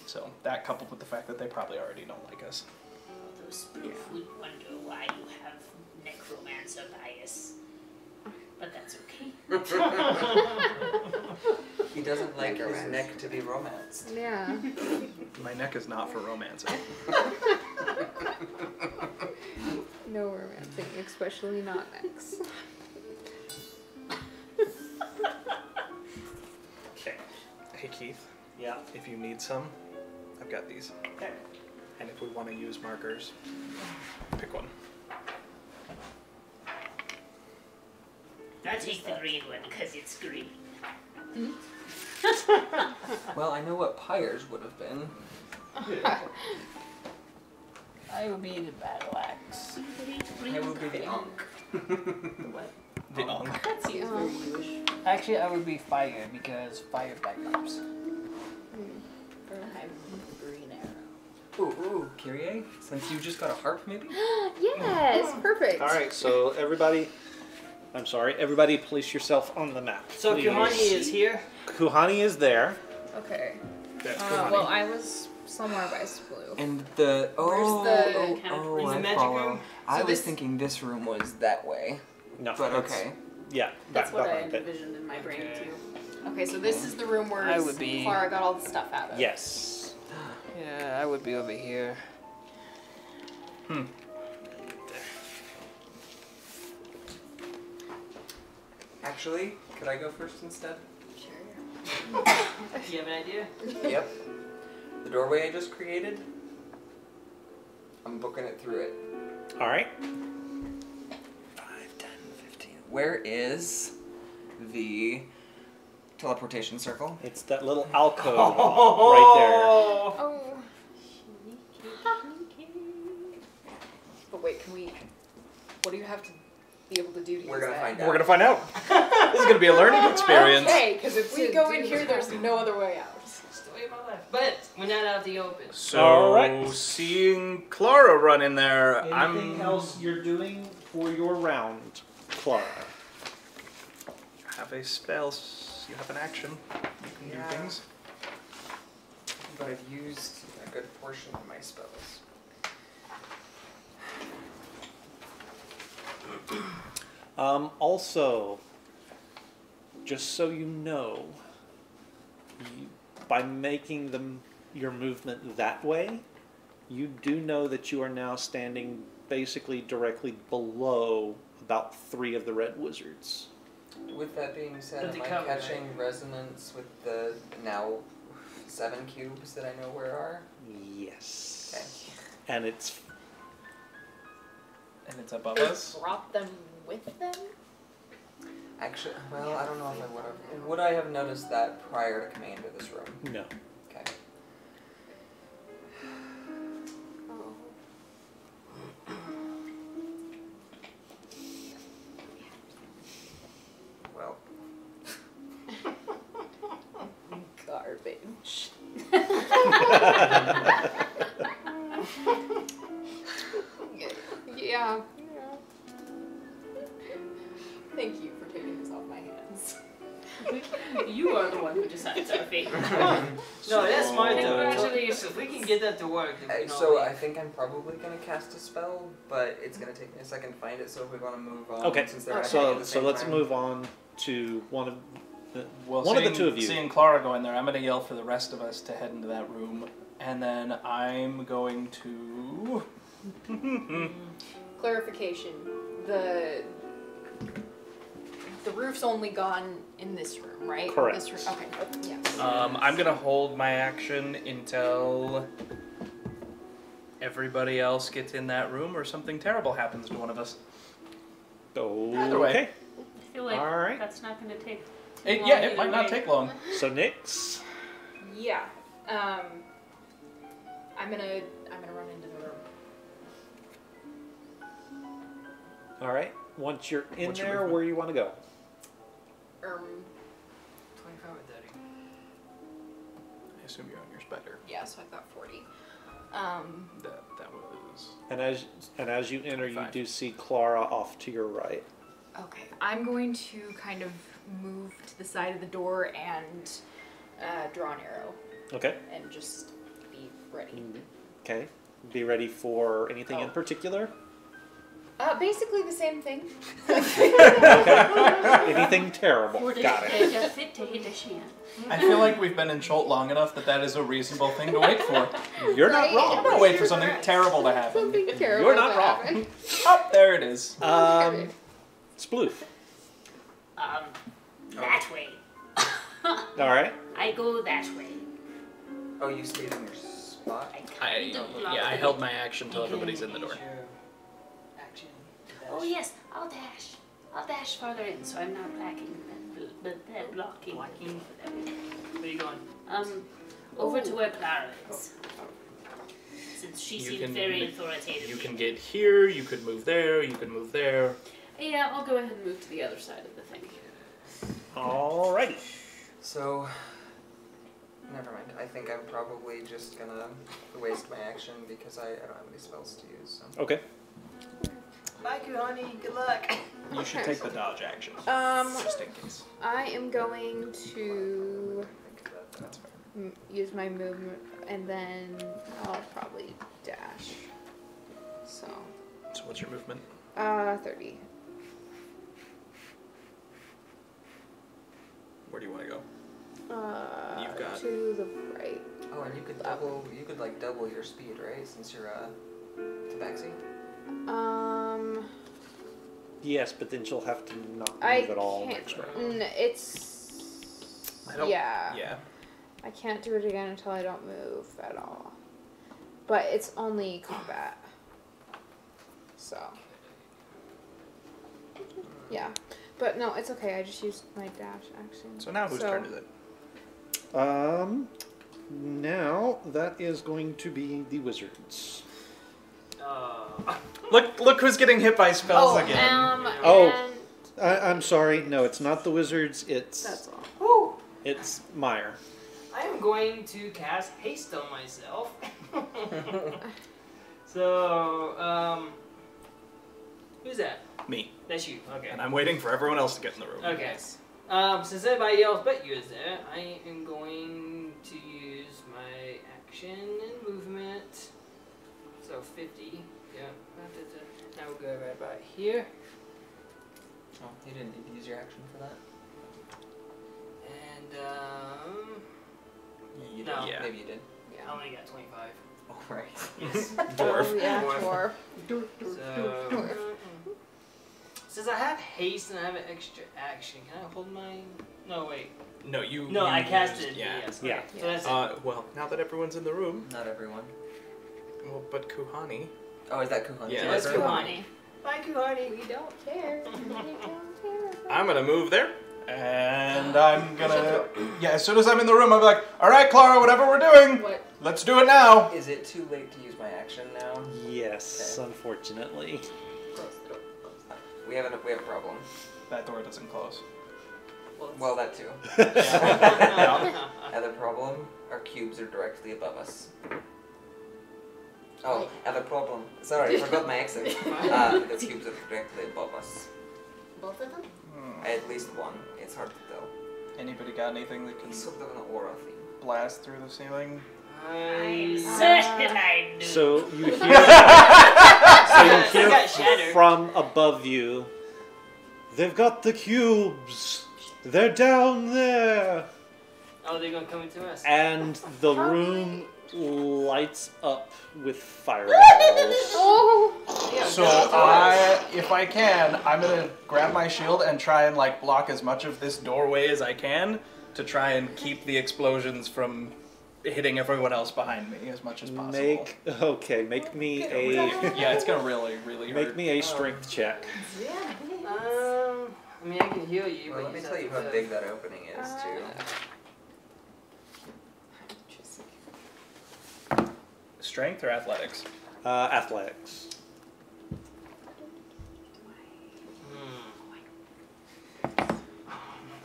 So that coupled with the fact that they probably already don't like us. Although Spoof would wonder why you have necromancer bias. But that's okay. He doesn't like his neck to be romanced. Yeah. My neck is not for romancing. No romancing, especially not next. Okay. Hey Keith, Yeah. if you need some, I've got these. Okay. And if we want to use markers, pick one. I'll take the green one because it's green. Well, I know what pyres would have been. I will be the battle axe. I will be the Ankh. The Ankh. That seems very Jewish. Actually, I would be fire because fire backups. I'm green arrow. Ooh, Kyrie, since you just got a harp, maybe? Yes, perfect. All right. So everybody, everybody, place yourself on the map. So please. Kuhani is here. Kuhani is there. Okay. That's Well, I was somewhere by Sploo. And the Where's the Is the I magic follow. room? I So was this- thinking this room was that way, No. but it's- okay. Yeah. That's what I behind it. envisioned in my brain Okay. too. Okay, so this is the room where I would be- Clara got all the stuff out of. Yes. Yeah, I would be over here. Actually, could I go first instead? Sure. You have an idea? Yep. The doorway I just created, I'm booking it through it. All right. 5, 10, 15. Where is the teleportation circle? It's that little alcove right Oh. But wait, can we? What do you have to be able to do to We're use gonna that? find We're out. gonna find out. This is gonna be a learning experience. Okay, because if we To go do in here, there's no other way out. It's the way of my life. But we're not out of the open. So, Alright. seeing Clara run in there, there. I'm. else you're doing for your round, Clara? Have a spell. You have an action. You can Yeah. do things. But I've used a good portion of my spells. Also, just so you know, by making your movement that way, you do know that you are now standing basically directly below about 3 of the red wizards. With that being said, But am the I cover, catching right? resonance with the now 7 cubes that I know where are? Yes. Okay. And it's above They us? brought them with them? Actually, well, I don't know if I would have. Would I have noticed that prior to coming into this room? no. Okay. Oh. Well, Garbage. Yeah. Thank you for taking this off my hands. You are the one who decides our fate. No, that's smart though. Congratulations. If we can get that to work, then we can so all I think I'm probably gonna cast a spell, but it's gonna take me a second to find it. So if we want to move on, Okay. since they're happening at So the so same let's time. move on to one of the Well, one of the seeing- two of you. Seeing Clara going there, I'm going to yell for the rest of us to head into that room. And then I'm going to... Clarification. The roof's only gone in this room, right? Correct. This room. Okay. Yes. I'm going to hold my action until everybody else gets in that room or something terrible happens to one of us. Either way. Okay. I feel like All right. that's not going to take It long might either not way. take long. So Nyx. Yeah. I'm gonna run into the room. All right. Once you're in What's your there, movement? where you want to go? 25 or 30. I assume you're on yours better. Yeah, so I've got 40. That was... And as you enter, you 5. do see Clara off to your right. Okay. I'm going to kind of move to the side of the door and draw an arrow Okay. and just be ready. Okay. Be ready for anything in Oh. particular? Basically the same thing. Anything terrible? Got it. Fit to hit a shan. I feel like we've been in Scholt long enough that is a reasonable thing to wait for. You're not Right? wrong. I'm going to wait for something terrible to happen. Something terrible. You're not to wrong. happen. Oh, there it is. Sploof. That way. All right. I go that way. Oh, you stayed in your spot. I kind of block I the- held my action till everybody's in the door. Use your action to dash. Oh yes, I'll dash. I'll dash farther in, so I'm not blocking. Blocking. Blocking? Where are you going? Over to where Clara is. Since she You seemed can- very authoritative. You can get here, you could move there, you could move there. Yeah, I'll go ahead and move to the other side of the thing. Alrighty. So, never mind. I think I'm probably just gonna waste my action because I don't have any spells to use. So. Okay. Bye, honey. Good luck. You should take the dodge action. Just in case. I am going to That's fair. use my movement and then I'll probably dash. So, So what's your movement? 30. Where do you want to go? You've got- to the right. Oh, and you could double. You could like double your speed, right? Since you're tabaxi. Yes, but then she'll have to not move I at all can't. next round. It's I don't. yeah. Yeah. I can't do it again until I don't move at all. But it's only combat. So. Yeah. But no, it's okay. I just used my dash action. So now whose turn is it? Now that is going to be the wizards. Look who's getting hit by spells again. Oh. And I'm sorry. No, it's not the wizards. that's It's all. Woo! it's Meyer. I am going to cast haste on myself. So, who's that? Me. That's you. Okay. And I'm waiting for everyone else to get in the room. Okay. Since everybody else but you is there, I am going to use my action and movement. So 50. Yeah. Now we'll go right about here. Oh, you didn't need to use your action for that. And You No. Yeah. Maybe you did. I only got 25. Oh, right. Dwarf. Oh, yeah, Dwarf. dwarf. So, since I have haste and I have an extra action, can I hold my? No, wait. No, you. No, you I casted. used- Yeah. Yes. Yeah. So that's it. Well, now that everyone's in the room, Not everyone. well, but Kuhani. Oh, is that Kuhan? Yeah, That's that's Kuhani. Bye, Kuhani. We don't care. We don't care. I'm gonna move there, and I'm gonna. Yeah, as soon as I'm in the room, I'll be like, "All right, Clara, whatever we're doing, What? let's do it now." Is it too late to use my action now? Yes, unfortunately. Close the door. Close that. We have a problem. That door doesn't close. Well, that too. Yeah. Other problem, our cubes are directly above us. Oh, other problem. Sorry, I forgot my accent. The cubes are directly above us. Both of them? At least one. It's hard to tell. Anybody got anything that can It's sort of an aura thing. blast through the ceiling? I'm certain I do. So you hear, It got shattered. from above you, they've got the cubes. They're down there. Oh, they're gonna come into us. And the room lights up with fireballs. Oh! So if I can, I'm gonna grab my shield and try and like block as much of this doorway as I can to try and keep the explosions from hitting everyone else behind me as much as possible. Make me a Yeah, it's gonna really hurt. make me a strength check. I mean, I can heal you. Well, but let me you tell you have how to- big that opening is, too. Strength or athletics? Athletics.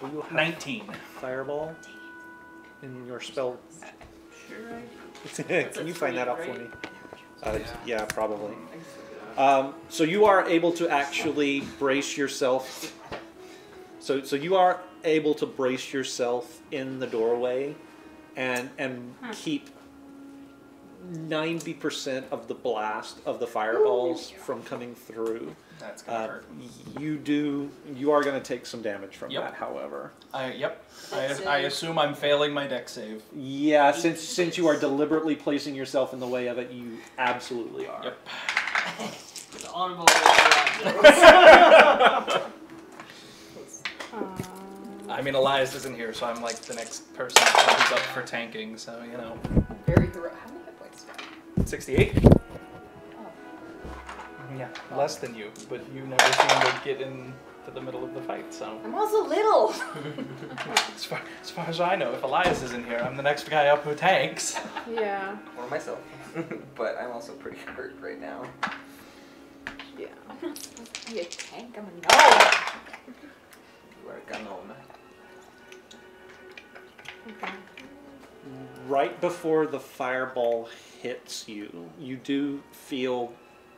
Do you have 19. fireball in your spell? Sure I do. Can you find that out for right? me? Yeah, probably. So you are able to actually brace yourself. So you are able to brace yourself in the doorway, and keep 90% of the blast of the fireballs from coming through. That's gonna hurt. You are going to take some damage from Yep. that, however. I assume I'm failing my dex save. Yeah, since you are deliberately placing yourself in the way of it, you absolutely are. Yep. It's honorable. I mean, Elias isn't here, so I'm like the next person who's up for tanking, so you know. Very heroic. How many hit points do I have? 68? Yeah, less than you, but you never seem to get into the middle of the fight, so. I'm also little. As far as I know, if Elias isn't here, I'm the next guy up who tanks. Yeah. Or myself. But I'm also pretty hurt right now. Yeah. I'm not supposed to be a tank. I'm a gnome. You are a gnome. Okay. Right before the fireball hits you, you do feel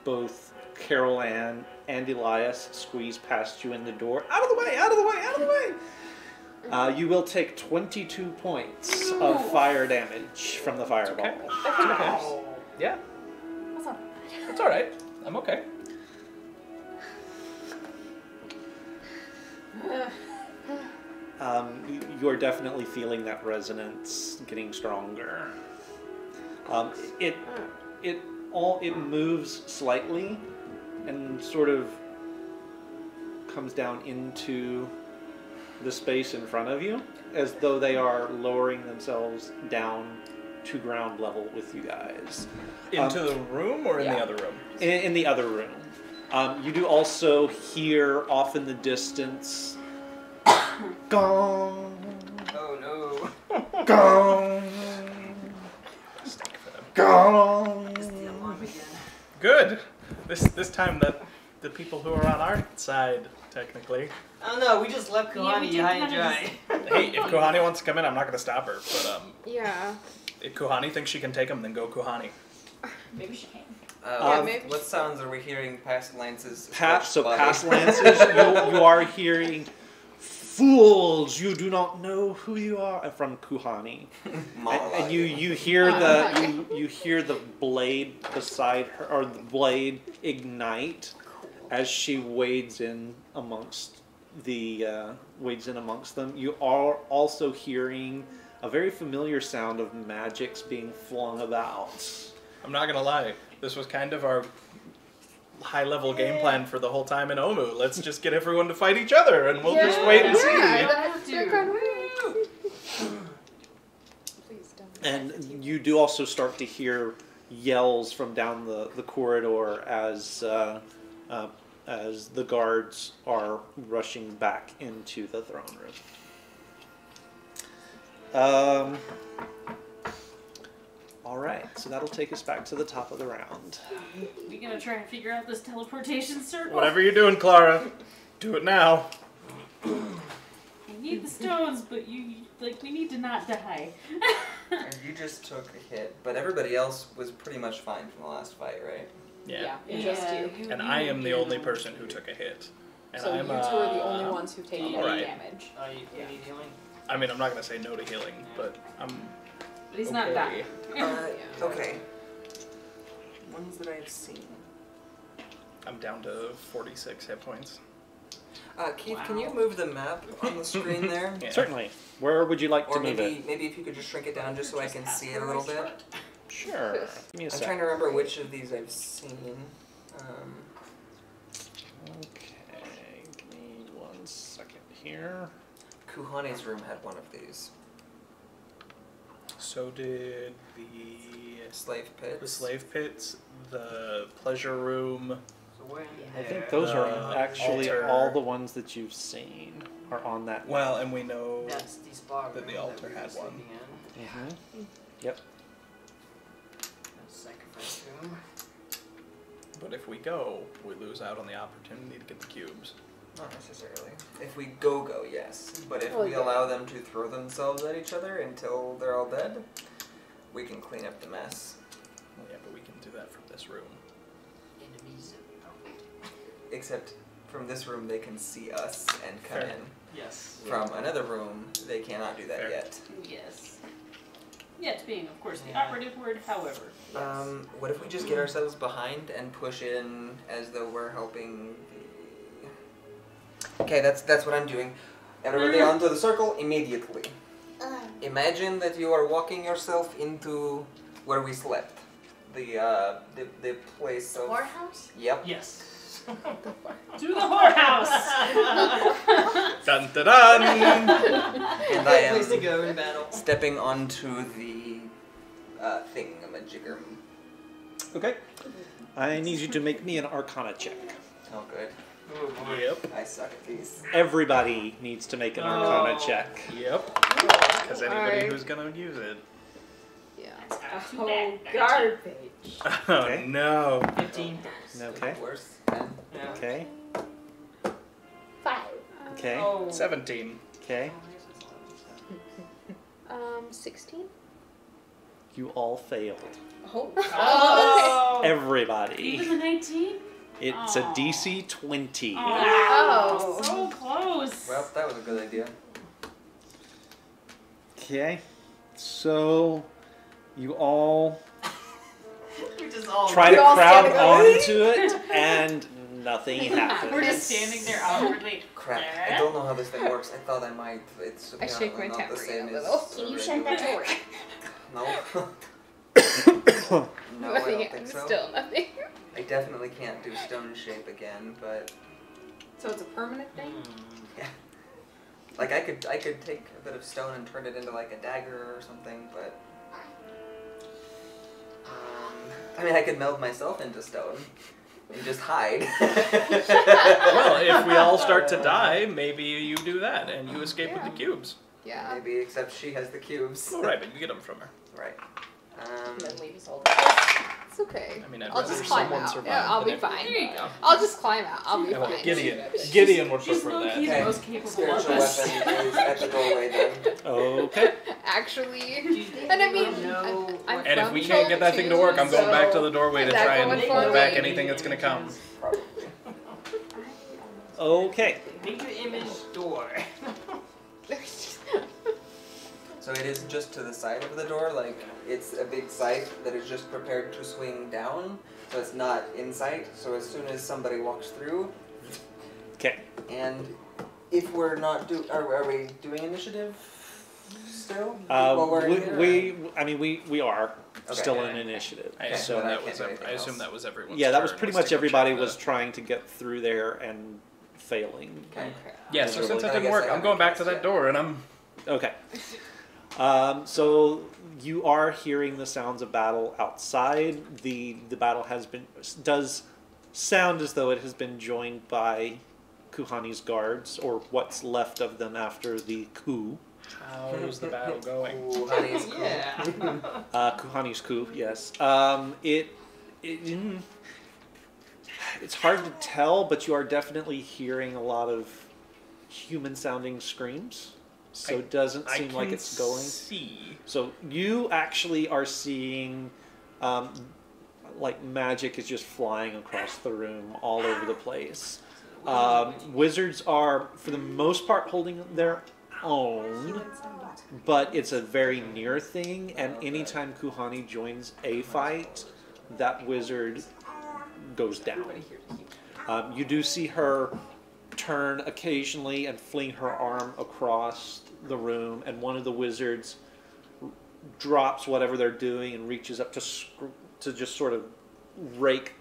both Carol Ann and Elias squeeze past you in the door. Out of the way! Out of the way! Out of the way! You will take 22 points of fire damage from the fireball. Okay. Yeah, That's not it's alright. I'm okay. You are definitely feeling that resonance getting stronger. It moves slightly and sort of comes down into the space in front of you, as though they are lowering themselves down to ground level with you guys. Into the room or in the yeah. other room? In the other room. You do also hear off in the distance, gong, Oh gong, gong. no. It's the alarm again. Good. This time that the people who are on our side, technically. I don't know, we just left Yeah, Kalani we did high and kinda dry. Hey, if Kuhani wants to come in, I'm not going to stop her. But Yeah. if Kuhani thinks she can take him, then go Kuhani. Maybe she can. Yeah, maybe What sounds are we hearing past Lance's? Past body? Lances, you are hearing, "Fools, you do not know who you are," from Kuhani. And you hear you hear the blade beside her, or the blade ignite as she wades in amongst them. You are also hearing a very familiar sound of magics being flung about. I'm not gonna lie. This was kind of our high-level game plan for the whole time in Omu. Let's just get everyone to fight each other, and we'll just wait and see. And you do also start to hear yells from down the corridor as the guards are rushing back into the throne room. All right, so that'll take us back to the top of the round. We gonna try and figure out this teleportation circle? Whatever you're doing, Clara, do it now. We need the stones, but we need to not die. And you just took a hit, but everybody else was pretty much fine from the last fight, right? Yeah. Just you. And I am the only person who took a hit. And So I'm, you two are the only ones who've taken all any right. damage. You need healing? I mean, I'm not gonna say no to healing, but I'm. But he's not dying. Okay. Ones that I've seen. I'm down to 46 hit points. Keith, can you move the map on the screen there? Yeah. Certainly. Where would you like Or to move it? maybe if you could just shrink it down just so I can see it a little bit. Sure. Give me a I'm sec. trying to remember which of these I've seen. Okay, give me 1 second here. Kuhane's room had one of these. So did the Slave pits. pits, the pleasure room. So where in I there? think those are actually altar. all the ones that you've seen are on that. Well, and we know That's the spa that the room altar we had were one. sleeping in. Mm-hmm. Yep. That's sacrifice room. But if we go, we lose out on the opportunity to get the cubes. Not necessarily. If we go, yes. But if Well, we yeah. allow them to throw themselves at each other until they're all dead, we can clean up the mess. Well, yeah, but we can do that from this room. Enemies. Except from this room, they can see us and come Fair. in. Yes. From another room, they cannot do that Fair. yet. Yes. Yet being, of course, the operative word, however. What if we just get ourselves behind and push in as though we're helping the... Okay, that's what I'm doing. Everybody onto the circle immediately. Imagine that you are walking yourself into where we slept. The place of... Whorehouse? Yep. Yes. To the whorehouse! Dun dun dun! And I Place to am go in battle. stepping onto the thingamajigger. Okay. I need you to make me an Arcana check. Oh, good. Yep. I suck at these. Everybody needs to make an Arcana check. Yep. Because anybody Alright. who's gonna use it. Yeah. Too Oh, bad. garbage. Oh Okay. no. 15. Okay. Worse. 10. Yeah. Okay. 5. Okay. Oh. 17. Okay. 16. You all failed. Oh. Oh. Everybody. Even the 19? It's a DC 20. Oh, so close. Well, that was a good idea. Okay. So you all We're just all try to We all crowd stand and go, onto it, and nothing happens. We're just standing there awkwardly. Crap. I don't know how this thing works. I thought I might. It's I shake my apparently not the tambourine same a as little. Can you shut that door? No. No, I Nothing. don't think so. Still nothing. I definitely can't do stone shape again, but So it's a permanent thing? like I could take a bit of stone and turn it into like a dagger or something, but I mean I could meld myself into stone and just hide. Well, if we all start to die, maybe you do that and you escape with the cubes. Yeah. Maybe, except she has the cubes. Oh, right, but you get them from her. Right. And then leave us all. It's okay. I mean, I'd I'll rather just climb someone out. survive Yeah, I'll than be fine. There you go. I'll just climb out. I'll be How about fine. Gideon would She's prefer low-key that. the most capable of Spiritual us. weapon is at the doorway then. Okay. Actually, and I mean, I'm And if from we can't get that thing to Chile, work, I'm going back to so the doorway to is that try and going hold for back me? anything that's going to come. Probably. Okay. Make your image door. So it is just to the side of the door, like it's a big sight that is just prepared to swing down, so it's not in sight. So as soon as somebody walks through, Okay. and if we're not are we doing initiative? still? While we're in here, we are Okay. still in initiative. I Okay, assume then I that can't was do anything else. that was everyone's Yeah, that was turn, pretty to much go everybody check was the- trying to get through there and failing. Okay. Yeah, so since I that didn't guess work, I I'm have going my back to guess, that yeah. door, and I'm. Okay. So you are hearing the sounds of battle outside. The battle does sound as though it has been joined by Kuhani's guards, or what's left of them after the coup. How's the battle going? Ooh, honey's cool. Yeah. Kuhani's coup, yes. It's hard to tell, but you are definitely hearing a lot of human-sounding screams. So it doesn't seem like it's going. See. So you actually are seeing, like magic is just flying across the room, all over the place. Wizards are, for the most part, holding their own, but it's a very near thing. And anytime Kuhani joins a fight, that wizard goes down. You do see her turn occasionally and fling her arm across the room, and one of the wizards drops whatever they're doing and reaches up to just sort of rake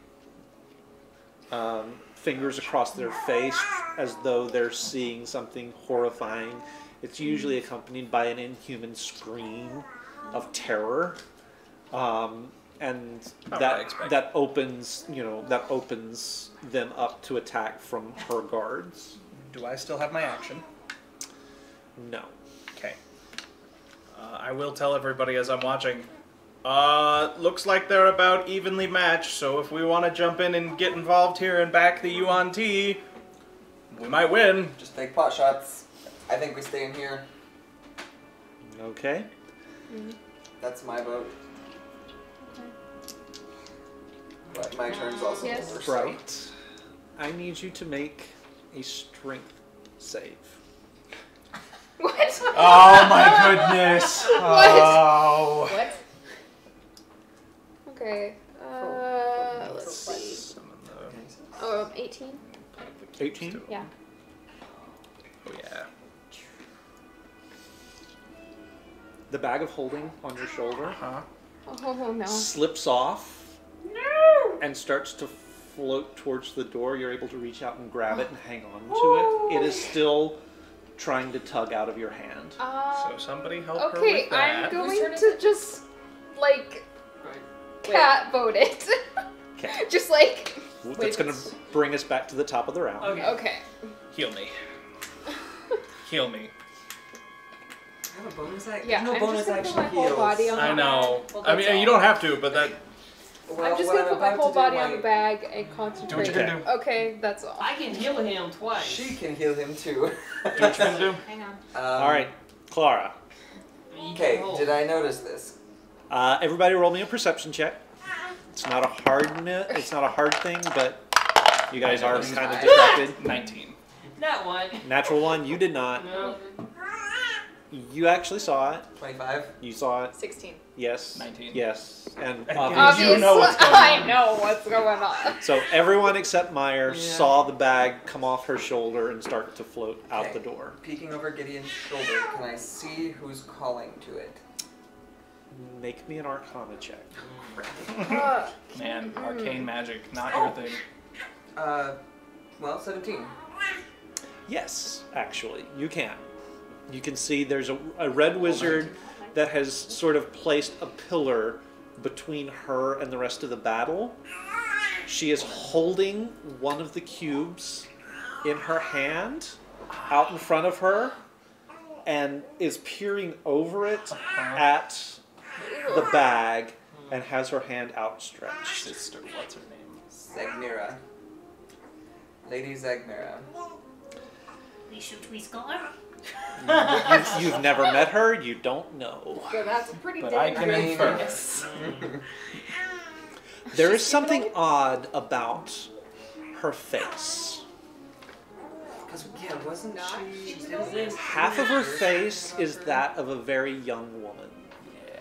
fingers across their face as though they're seeing something horrifying. It's usually accompanied by an inhuman scream of terror, and that opens them up to attack from her guards. Do I still have my action? No. Okay. I will tell everybody as I'm watching. Looks like they're about evenly matched, so if we want to jump in and get involved here and back the Yuan T, we might win. Just take pot shots. I think we stay in here. Okay. That's my vote. But my turn's also Yes. over, so- Right. I need you to make a strength save. What? Oh my goodness! Oh. What? Okay. Let's see. Summon the 18? 18? Yeah. Oh yeah. The bag of holding on your shoulder Huh? Oh no. slips off and starts to float towards the door. You're able to reach out and grab it and hang on to it. It is still trying to tug out of your hand. So somebody help her Okay, with that. I'm going Whose turn is to just, like, cat vote it. Okay. Just like, That's going to bring us back to the top of the round. Okay. okay. Heal me. Heal me. I have a bonus action. Yeah, no I'm bonus just gonna put action my whole heals. body on I the know. Well, I that's mean, you all. don't have to, but that. Well, I'm just what gonna put my about whole to do body on might- the bag and concentrate. Do what you can do. Okay, that's all. I can heal him twice. She can heal him too. Do what you can do. Hang on. All right, Clara. You Okay, can hold. did I notice this? Everybody roll me a perception check. It's not a hard thing, but you guys are kind of distracted. 19. That one. Natural one, you did not. No. You actually saw it. 25. You saw it. 16. Yes. 19. Yes. And And obviously, you know what's going I on. know what's going on. so everyone except Meyer Yeah. saw the bag come off her shoulder and start to float out Okay. the door. Peeking over Gideon's shoulder, can I see who's calling to it? Make me an Arcana check. Man, arcane magic, not your thing. Well, 17. Yes, actually, you can. You can see there's a red wizard that has sort of placed a pillar between her and the rest of the battle. She is holding one of the cubes in her hand out in front of her and is peering over it at the bag and has her hand outstretched. Sister, what's her name? Zagmira. Lady Zagmira. We shoot, we score. You've never met her, you don't know. So that's pretty But I can dangerous. infer. There is something odd about her face. Because, yeah, wasn't Not she... humanoid? Half of her face is that of a very young woman. Yeah.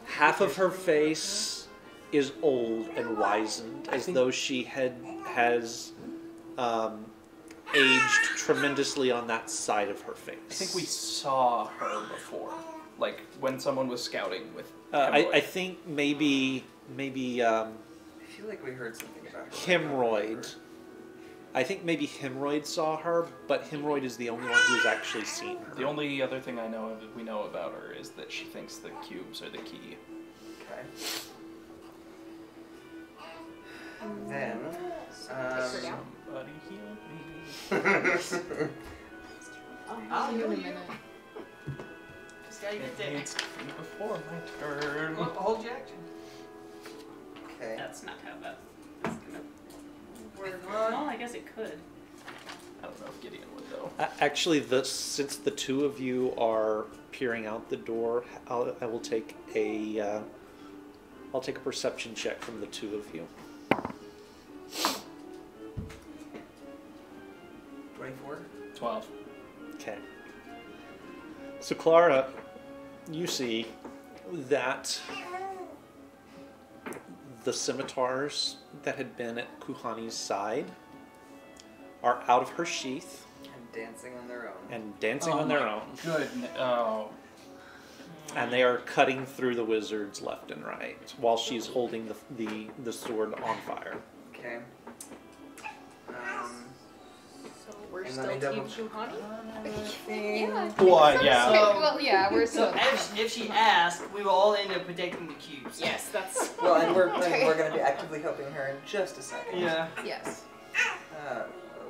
Half of her face is old and wizened, as though she has aged tremendously on that side of her face. I think we saw her before, like when someone was scouting with. I think maybe I feel like we heard something about her. Hemorrhoid. I think maybe Hemorrhoid saw her, but Hemorrhoid is the only one who's actually seen her. The only other thing we know about her is that she thinks the cubes are the key. Okay. Then, Somebody heal me. I'll in a heal you. minute. Just gotta get It there. needs to be before my turn. Well, hold your action. okay. That's not how that's gonna work. One. Well, I guess it could. I don't know if Gideon would though. Actually, since the two of you are peering out the door, I will take a perception check from the two of you. 24. 12. Okay. So Clara, you see that the scimitars that had been at Kuhani's side are out of her sheath And dancing on their own. and dancing on their own. Good. Oh. And they are cutting through the wizards left and right while she's holding the sword on fire. Okay. So we're And still let me double Team Shuhani? Yeah. Well, yeah. Well, yeah, we're So still. if she asks, we will all end up protecting the cubes. Yes, that's. Well, and we're going to be actively helping her in just a second. Yeah. Yes.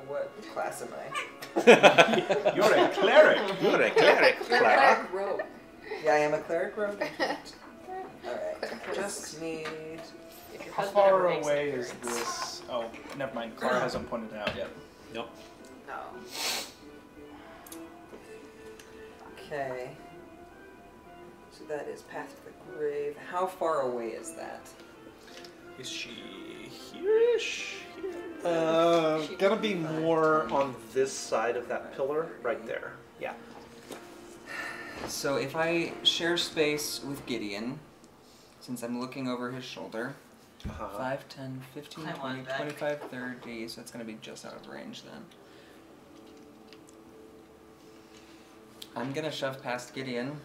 What class am I? You're a cleric. You're a cleric, Clara. Rogue. Yeah, I am a cleric rogue. Alright. Just need. If your How husband far ever makes away an is appearance. this? Oh, never mind. Clara hasn't pointed it out yet. Nope. No. Okay. So that is Path to the Grave. How far away is that? Is she here-ish? Gonna be more on this side of that pillar, right there. Yeah. So if I share space with Gideon, since I'm looking over his shoulder, 5, 10, 15, I'm 20, on back. 25, 30, so that's going to be just out of range then. I'm going to shove past Gideon.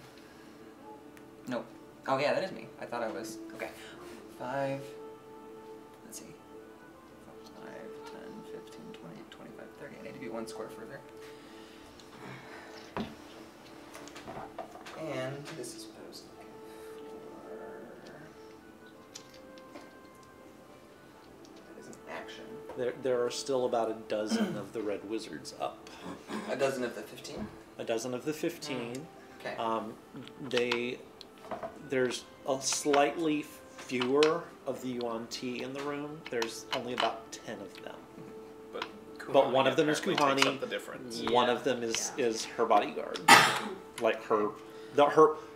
Nope. Oh yeah, that is me. I thought I was. Okay. 5, let's see. 5, 10, 15, 20, 25, 30. I need to be one square further. And this is what I was looking for. That is an action. There are still about a dozen of the red wizards up. A dozen of the 15? A dozen of the 15. Okay. There's a slightly fewer of the UNT in the room. There's only about 10 of them. But one of them is apparently takes Kuhani. up the difference. One of them is her bodyguard. Like her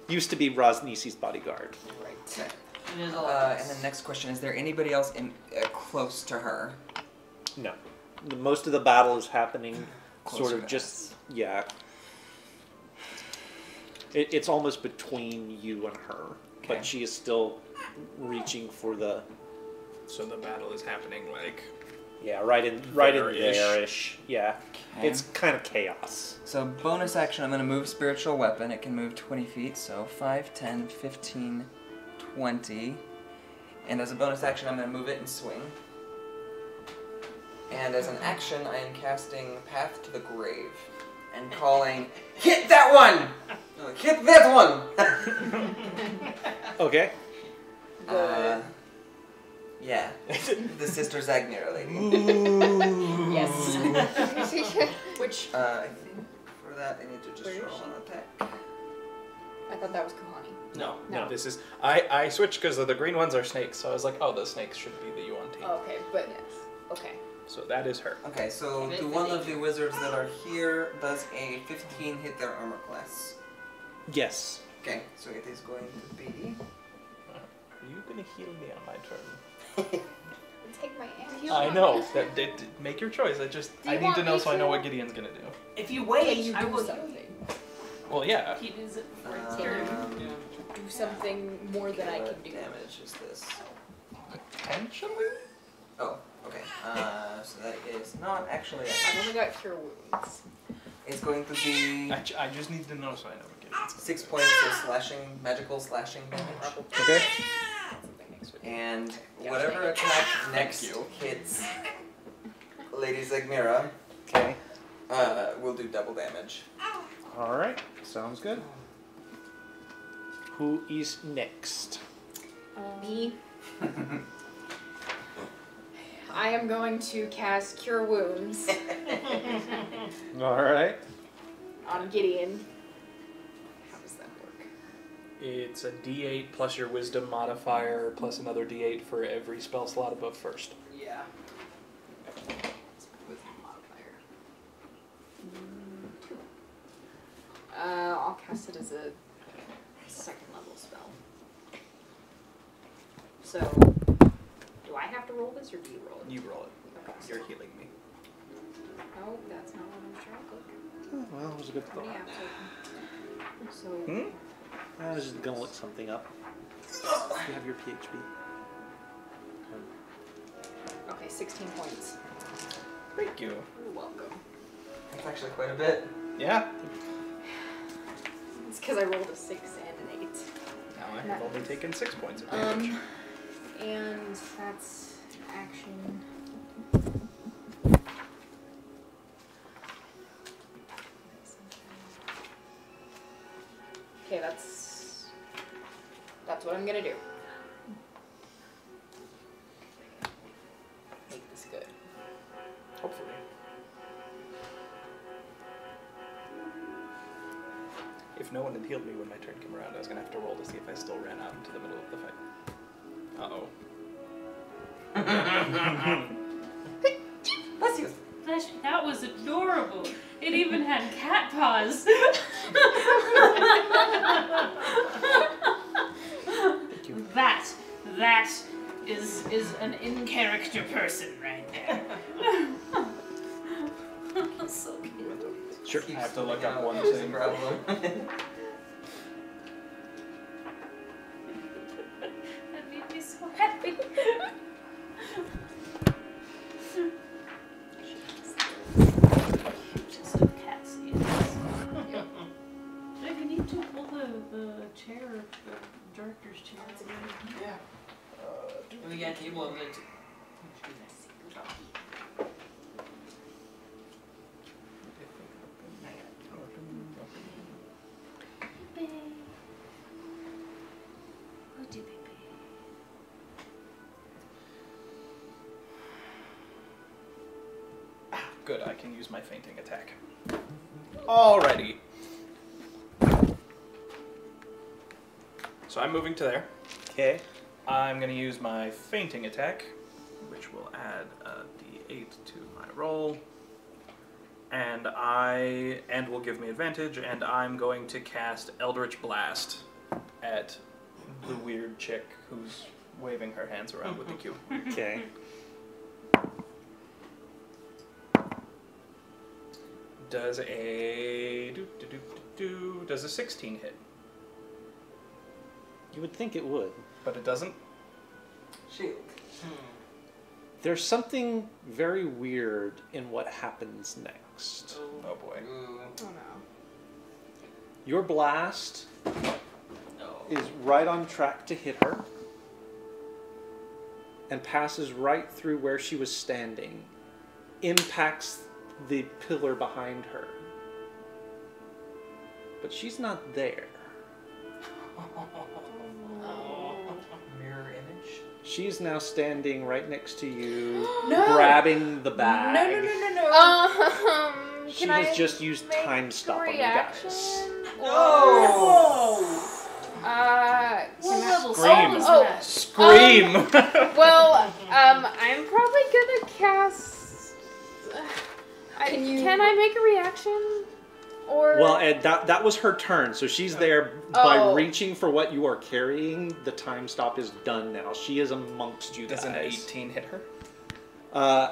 used to be Rosnisi's bodyguard. Right. It is all And the next question, is there anybody else close to her? No. Most of the battle is happening Closer sort of to just, yeah. It's almost between you and her. Okay. But she is still reaching for the, So the battle is happening like. yeah, right in There-ish. there-ish. Yeah. Okay. It's kind of chaos. So bonus action, I'm going to move spiritual weapon. It can move 20 feet, so 5, 10, 15, 20. And as a bonus action, I'm going to move it and swing. And as an action, I am casting Path to the Grave and calling, hit that one! No, hit that one! Okay. Yeah. The Sister Zagnira lady. Yes. Which I think for that, I need to just Where is roll she? an attack. I thought that was Kahani. No, No. This is I switched because the green ones are snakes, so I was like, oh, the snakes should be the UNT. Oh, okay, but okay. So that is her. Okay, so to one of the wizards that are here, does a 15 hit their armor class? Yes. Okay, so it is going to be. Are you gonna heal me on my turn? Take my ass. I know. Make your choice. I Do you need want to know me so I know to? what Gideon's gonna do. If you Can wait, you I do will heal something? you. Well, yeah. He does it before his turn. Do something more than I can What do. damage is this? Potentially. Oh, okay. So that is not actually. I've only got cure wounds. It's going to be I just need to know so I know what it is. 6 points of slashing, magical slashing damage. Okay. And Yeah, whatever attack next hits Lady Zegmira Okay. will do double damage. All right. Sounds good. Who is next? Me. I am going to cast Cure Wounds All right. on Gideon. How does that work? It's a D8 plus your wisdom modifier plus another D8 for every spell slot above first. Yeah. Wisdom modifier. 2. I'll cast it as a second level spell. So, do I have to roll this or do you roll it? You roll it. Okay. You're healing me. No, that's not what I'm trying to click. Oh, well, it was a good How many thought. apps open? So, I was just gonna look something up. You have your PHP. okay, 16 points. Thank you. You're welcome. That's actually quite a bit. Yeah. It's because I rolled a 6 and an 8. Now I have only taken 6 points of damage. And that's action. Okay, that's what I'm gonna do. Make this good. Hopefully. If no one had healed me when my turn came around, I was going to have to roll to see if I still ran out into the middle of the fight. Uh-oh. Bless you. That was adorable. It even had cat paws. That is an in-character person right there. So cute. Sure. I have to look up one There's a thing. problem. That made me so happy. Just a cat seeds. If you need to pull the chair, the director's chair. Yeah. We got a table over there too. Good, I can use my fainting attack. Alrighty. So I'm moving to there. Okay. I'm going to use my fainting attack, which will add a d8 to my roll. And will give me advantage, and I'm going to cast Eldritch Blast at the weird chick who's waving her hands around with the cube. Okay. Does a does a 16 hit? You would think it would. But it doesn't. Shield. There's something very weird in what happens next. Oh boy. Ooh. Oh no. Your blast No. is right on track to hit her and passes right through where she was standing, impacts the pillar behind her. But she's not there. Mirror image. She's now standing right next to you, No! grabbing the bag. No. She Can has I just used make time stop on you reaction? guys. No! Can What I- level Scream. spell is that? Scream! Well, I'm probably gonna cast. Can I make a reaction? Or Well, Ed, that was her turn, so she's there by Oh. reaching for what you are carrying. The time stop is done now. She is amongst you Does an guys. 18 hit her?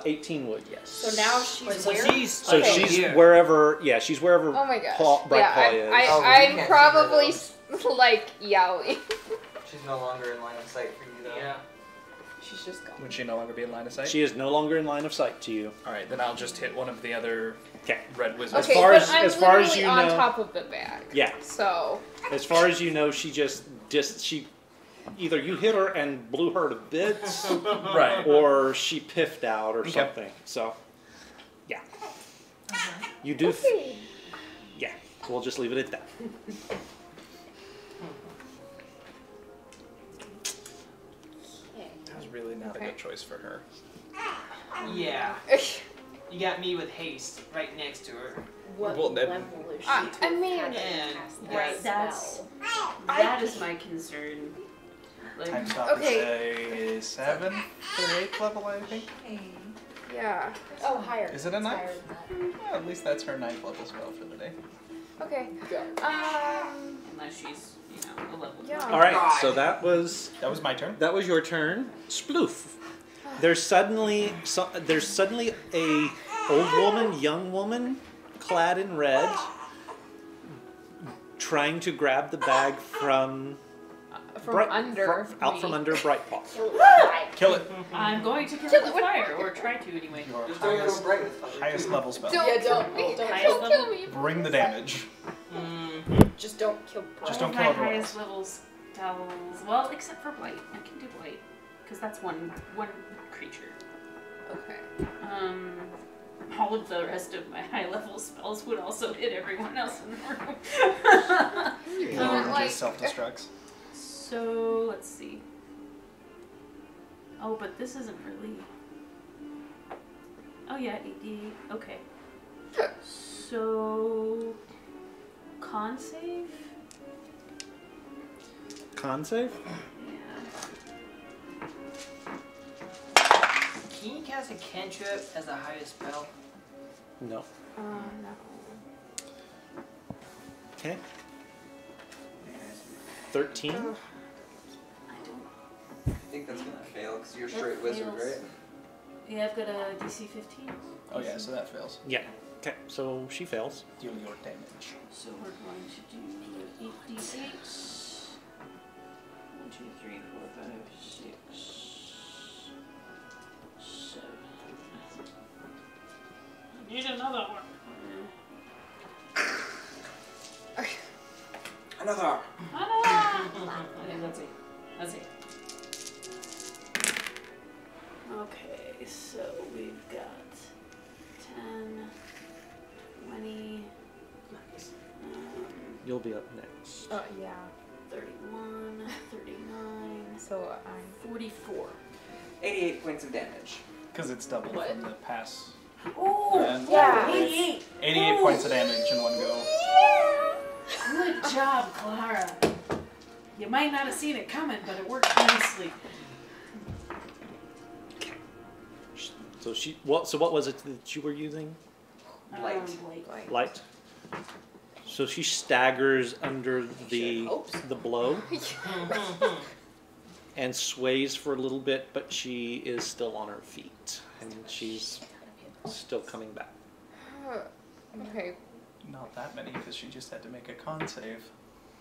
18 would, yes. So now she's Wait, so where? she's So Okay. she's here. wherever. Yeah, she's wherever. oh my gosh, Bright Paw is. Oh, we I'm can't probably see like yowling. She's no longer in line of sight for you, though. Yeah. She's just gone. Would she no longer be in line of sight? She is no longer in line of sight to you. All right, then I'll just hit one of the other Okay. red wizards. Okay, far but as- I'm as far as literally you on know- top of the bag. Yeah. So As far as you know, she just she either you hit her and blew her to bits, Right. or she piffed out or Okay. something. So, yeah. You do. Yeah. We'll just leave it at that. That was really not a good choice for her. Yeah. You got me with haste right next to her. What Well, that- level is she? I mean, And Right, that's that is my concern. Time Like, stop Okay. is a 7th or 8th level, I think. yeah. Oh, higher. Is it a It's 9th? higher than Well, at least that's her 9th level spell for the day. Okay. unless she's, a level. Yeah. All right. So that was That was my turn. your turn. Sploof. There's suddenly a old woman, young woman, clad in red, trying to grab the bag from Under. out me. from under Brightpaw. that. Kill it. I'm going to kill Kill it it with with fire, or try to anyway. Your Just don't go highest, bright with fire. highest level spell. Don't Yeah, kill don't- me. don't Don't kill kill me. Bring the damage. Just don't kill Just All don't of kill my everyone highest level spells. Well, except for blight. I can do blight. Because that's one creature. Okay. All of the rest of my high level spells would also hit everyone else in the room. You No, can't, it like. just self-destructs. So, let's see. Oh, but this isn't really. Oh, yeah, 80. Okay. So. Con save? Con save? Yeah. Can you cast a cantrip as a highest spell? No. No. Okay. 13. I don't. I think that's gonna fail because you're That straight wizard, fails. right? Yeah, I've got a DC 15. Oh yeah, so that fails. Yeah. Okay. So she fails. Deal your damage. So we're going to do 8d8. 1, 2, 3, 4, 5, 6, 7. I need another one. Another. Okay, let's see. Let's see. Okay, so we've got 10, 20, You'll be up next. Oh yeah. 31, 39, So I'm. 44. 88 points of damage. Because it's double What? from the pass. Oh, Yeah. 88. 88 points of damage in one go. Good job, Clara. You might not have seen it coming, but it worked nicely. So she. What? So what was it that you were using? Light. Light. Light. So she staggers under the hope so. the blow and sways for a little bit, but she is still on her feet and she's still coming back. Okay. Not that many, because she just had to make a con save.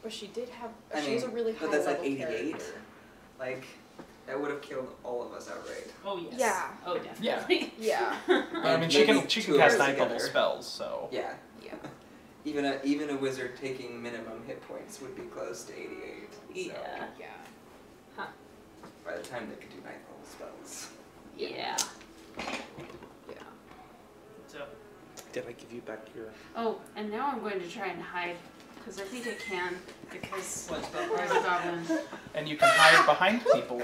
But she did have. I She was a mean, really high but that's like level 88. character. Like, that would have killed all of us outright. Oh, yes. Yeah. Oh, definitely. Yeah. I mean, she maybe can two cast of us 9th level together. spells, so. Yeah. Yeah. Even a wizard taking minimum hit points would be close to 88. So Yeah. Yeah. by the time they could do 9th level spells. Yeah. Yeah. So. Did I give you back your? Oh, and now I'm going to try and hide, because I think I can, because What's that? there's a goblin. And you can hide behind people.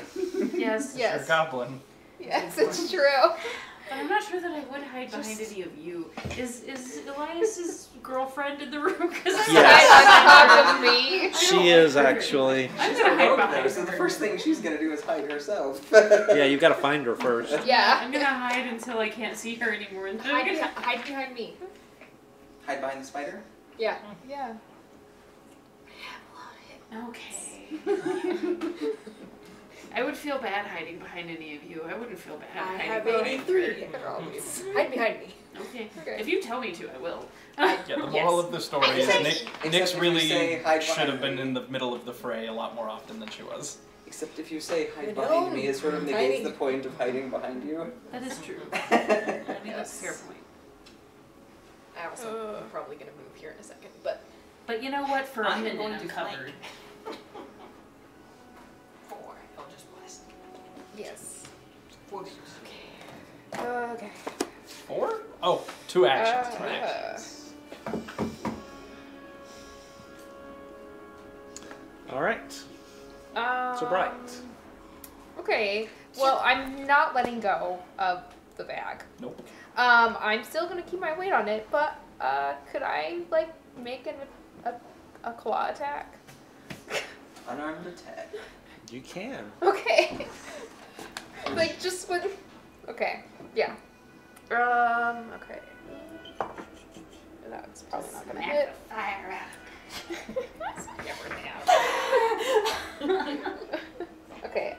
Yes. You're a Yes. goblin. Yes, it's true. But I'm not sure that I would hide behind any of you. Is Elias's girlfriend in the room? Because Yes. On top of me. She is actually. I'm She's gonna a hide rogue behind though, so her. the first thing she's gonna do is hide herself. Yeah, you got to find her first. Yeah. I'm gonna hide until I can't see her anymore. And then I'm gonna... Hide behind me. Hide behind the spider? Yeah. Yeah. Okay. I would feel bad hiding behind any of you. I wouldn't feel bad I hiding have behind 83. Hide behind me. Okay. Okay. If you tell me to, I will. Yeah, the moral of the story is Except- Nyx except if you really say hide should have behind been me. in the middle of the fray a lot more often than she was. Except if you say hide I behind know. me, it sort of negates Hiding. the point of hiding behind you. That is true. I mean, that's a fair point. I also am probably gonna move here in a second, but But you know what? For a I'm minute, going I'm to covered. 4. I'll just blast. Yes. 4 beams. Okay. 4? Oh, 2 actions. Right. All right. So Bright. Okay. Well, I'm not letting go of the bag. Nope. I'm still gonna keep my weight on it, but could I like make a claw attack? Unarmed attack. You can. Okay. Like just with. Okay. Yeah. Okay. That's probably not gonna hit. Fire out. Okay.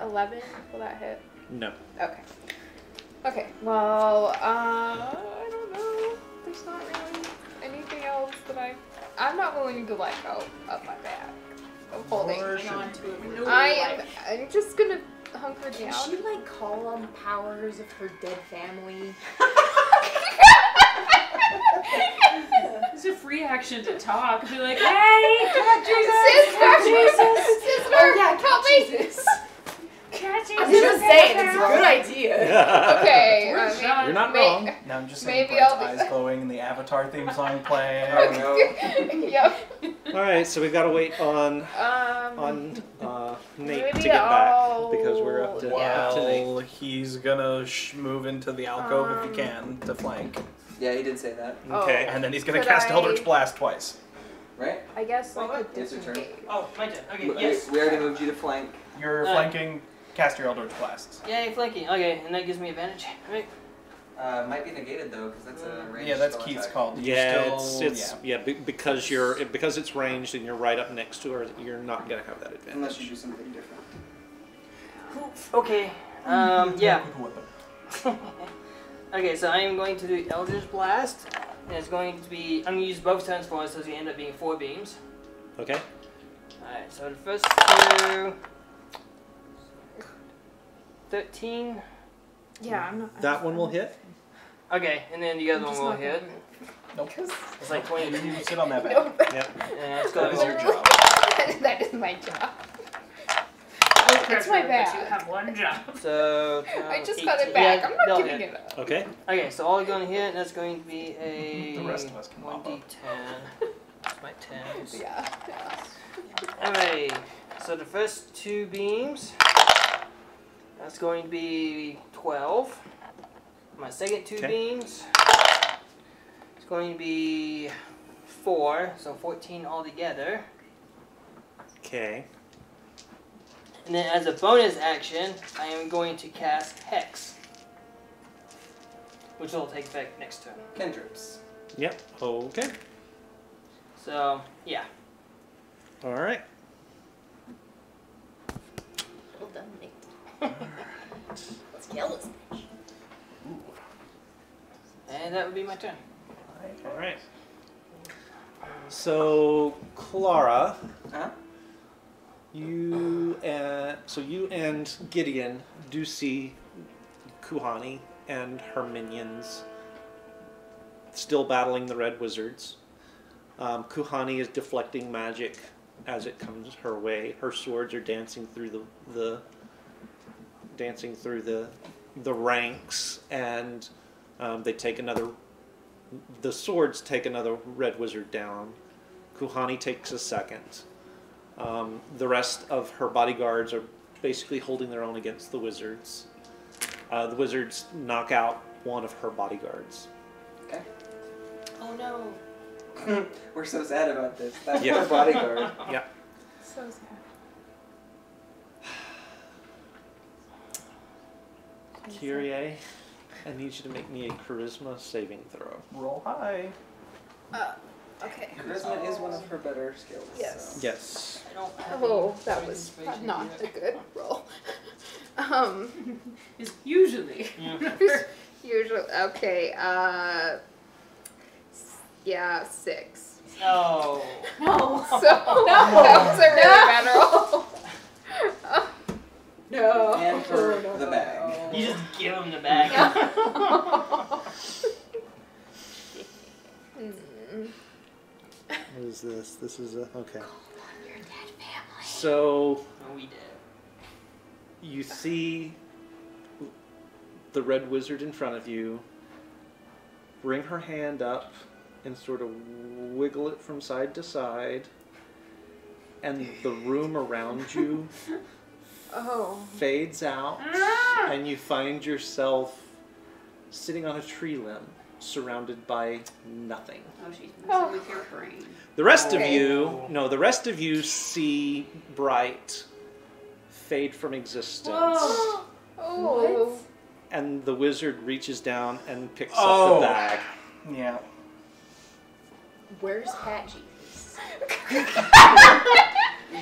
11. Will that hit? No. Okay. Okay. Well, I don't know. There's not really anything else that I'm not willing to let go of my bag. Of holding. hang on to it. I'm just gonna hunker Can down. she like call on powers of her dead family? It's a free action to talk. Be like, hey, Sister, help me! Jesus. catch I was just saying, it's a good idea. Okay. You're not wrong. Now I'm just saying, maybe Bright's I'll be- eyes glowing and the Avatar theme song playing. Oh no. Yep. All right. So we've got to wait on Nate to get back because we're up to Nate. Well, he's gonna move into the alcove if he can to flank, Yeah, he did say that. Okay. and then he's gonna Could cast I- Eldritch Blast twice. Right? I guess I could It's your turn. disengage. Oh, my turn. Okay, We- yes. We already moved you to flank. You're flanking. Cast your Eldritch Blasts. Yay, flanking. Okay, and that gives me advantage. Right. Might be negated though, because that's a ranged Yeah, that's spell Keith's attack. call. You're Yeah, still- because it's ranged and you're right up next to her. You're not gonna have that advantage. Unless you do something different. Okay. Yeah. Okay, so I am going to do Eldritch Blast. And it's going to be. I'm going to use both turns for it, so it's going to end up being 4 beams. Okay. Alright, so the first 2. 13. Yeah, I'm not. That one will hit. Okay, and then the other one will hit. Nope. It's like 22. You sit on that back. Nope. Yep. And it's That going is your job. That is my job. It's It's my But bag. you have one job. So. I just 18. got it back. Yeah, I'm not they'll giving hit. it up. Okay. Okay, so all going to hit, that's going to be a. The rest of us can pop up. 1d10. That's my 10s. Yeah. Alright, so the first 2 beams, that's going to be 12. My second 2 Okay. beams, it's going to be 4, so 14 altogether. Okay. And then as a bonus action, I am going to cast Hex, which will take effect next turn. Cantrips. Yep. Okay. So, yeah. All right. Well done, Nate. Let's kill this bitch. And that would be my turn. All right. So Clara, Huh? you and Gideon do see Kuhani and her minions still battling the Red Wizards. Kuhani is deflecting magic as it comes her way. Her swords are dancing through the ranks, and they take another. The swords take another Red Wizard down. Kuhani takes a second. The rest of her bodyguards are basically holding their own against the wizards. The wizards knock out one of her bodyguards. Okay. Oh no. We're so sad about this. That's Yeah. our bodyguard. Yeah. So sad. Kyrie, I need you to make me a charisma saving throw. Roll high. Okay. Charisma is one of her better skills. Yes. So. Yes. I don't have Oh, any that was inspiration not yet. a good roll. Is usually. Usually, okay, yeah, 6. No. No. So, that was a really bad roll. No. Hand her the bag. You just give him the bag. What is this? This is a okay. Your dead family. So Oh, we did. you see the red wizard in front of you bring her hand up and sort of wiggle it from side to side, and the room around you fades out, and you find yourself sitting on a tree limb surrounded by nothing. Oh, she's messing with your brain. The rest of you see Bright fade from existence. Oh. What? And the wizard reaches down and picks up the bag. Yeah. Where's Cat Jesus?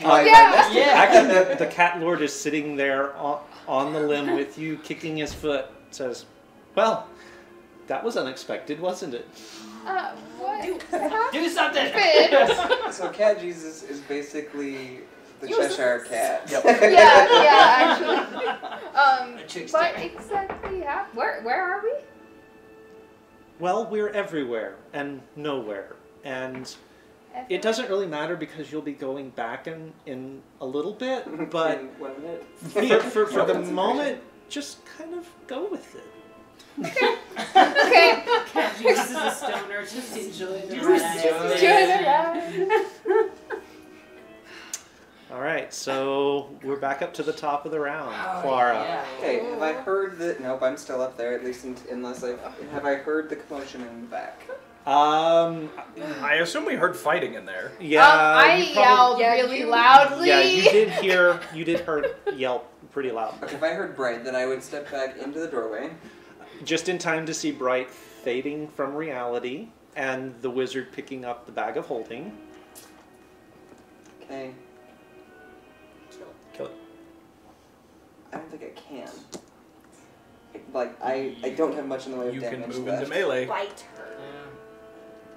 Actually, the cat lord is sitting there on the limb with you, kicking his foot. Says, "Well, that was unexpected, wasn't it?" What? Do something! So Cat Jesus is basically the Cheshire Cat. Yep. Actually. What exactly happened? Where are we? Well, we're everywhere and nowhere, and it doesn't really matter because you'll be going back in a little bit. But In 1 minute. for the moment, just kind of go with it. Okay. Cat Jesus is a stoner. Just enjoy the ride. Just enjoy the ride. All right, so we're back up to the top of the round, Clara. Yeah. Okay, have I heard that? Nope, I'm still up there. At least unless have I heard the commotion in the back? I assume we heard fighting in there. Yeah, I you yelled Yeah, really you- loudly. Yeah, you did hear yell pretty loud. Okay, if I heard Bright, then I would step back into the doorway. Just in time to see Bright fading from reality and the wizard picking up the bag of holding. Okay. Kill it. I don't think I can. I don't have much in the way of You damage. can move left. into melee. Bite her.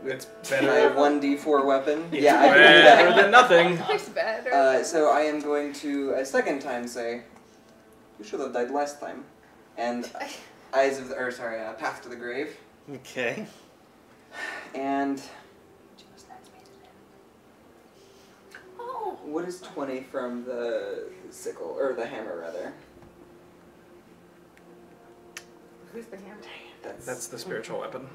It's My better. 1d4 weapon. It's Yeah, I can do better that. than nothing. It's better. So I am going to a second time say, "You should have died last time," and Path to the Grave, Okay. and what is 20 from the sickle or the hammer rather? Who's the hammer? That's the spiritual weapon.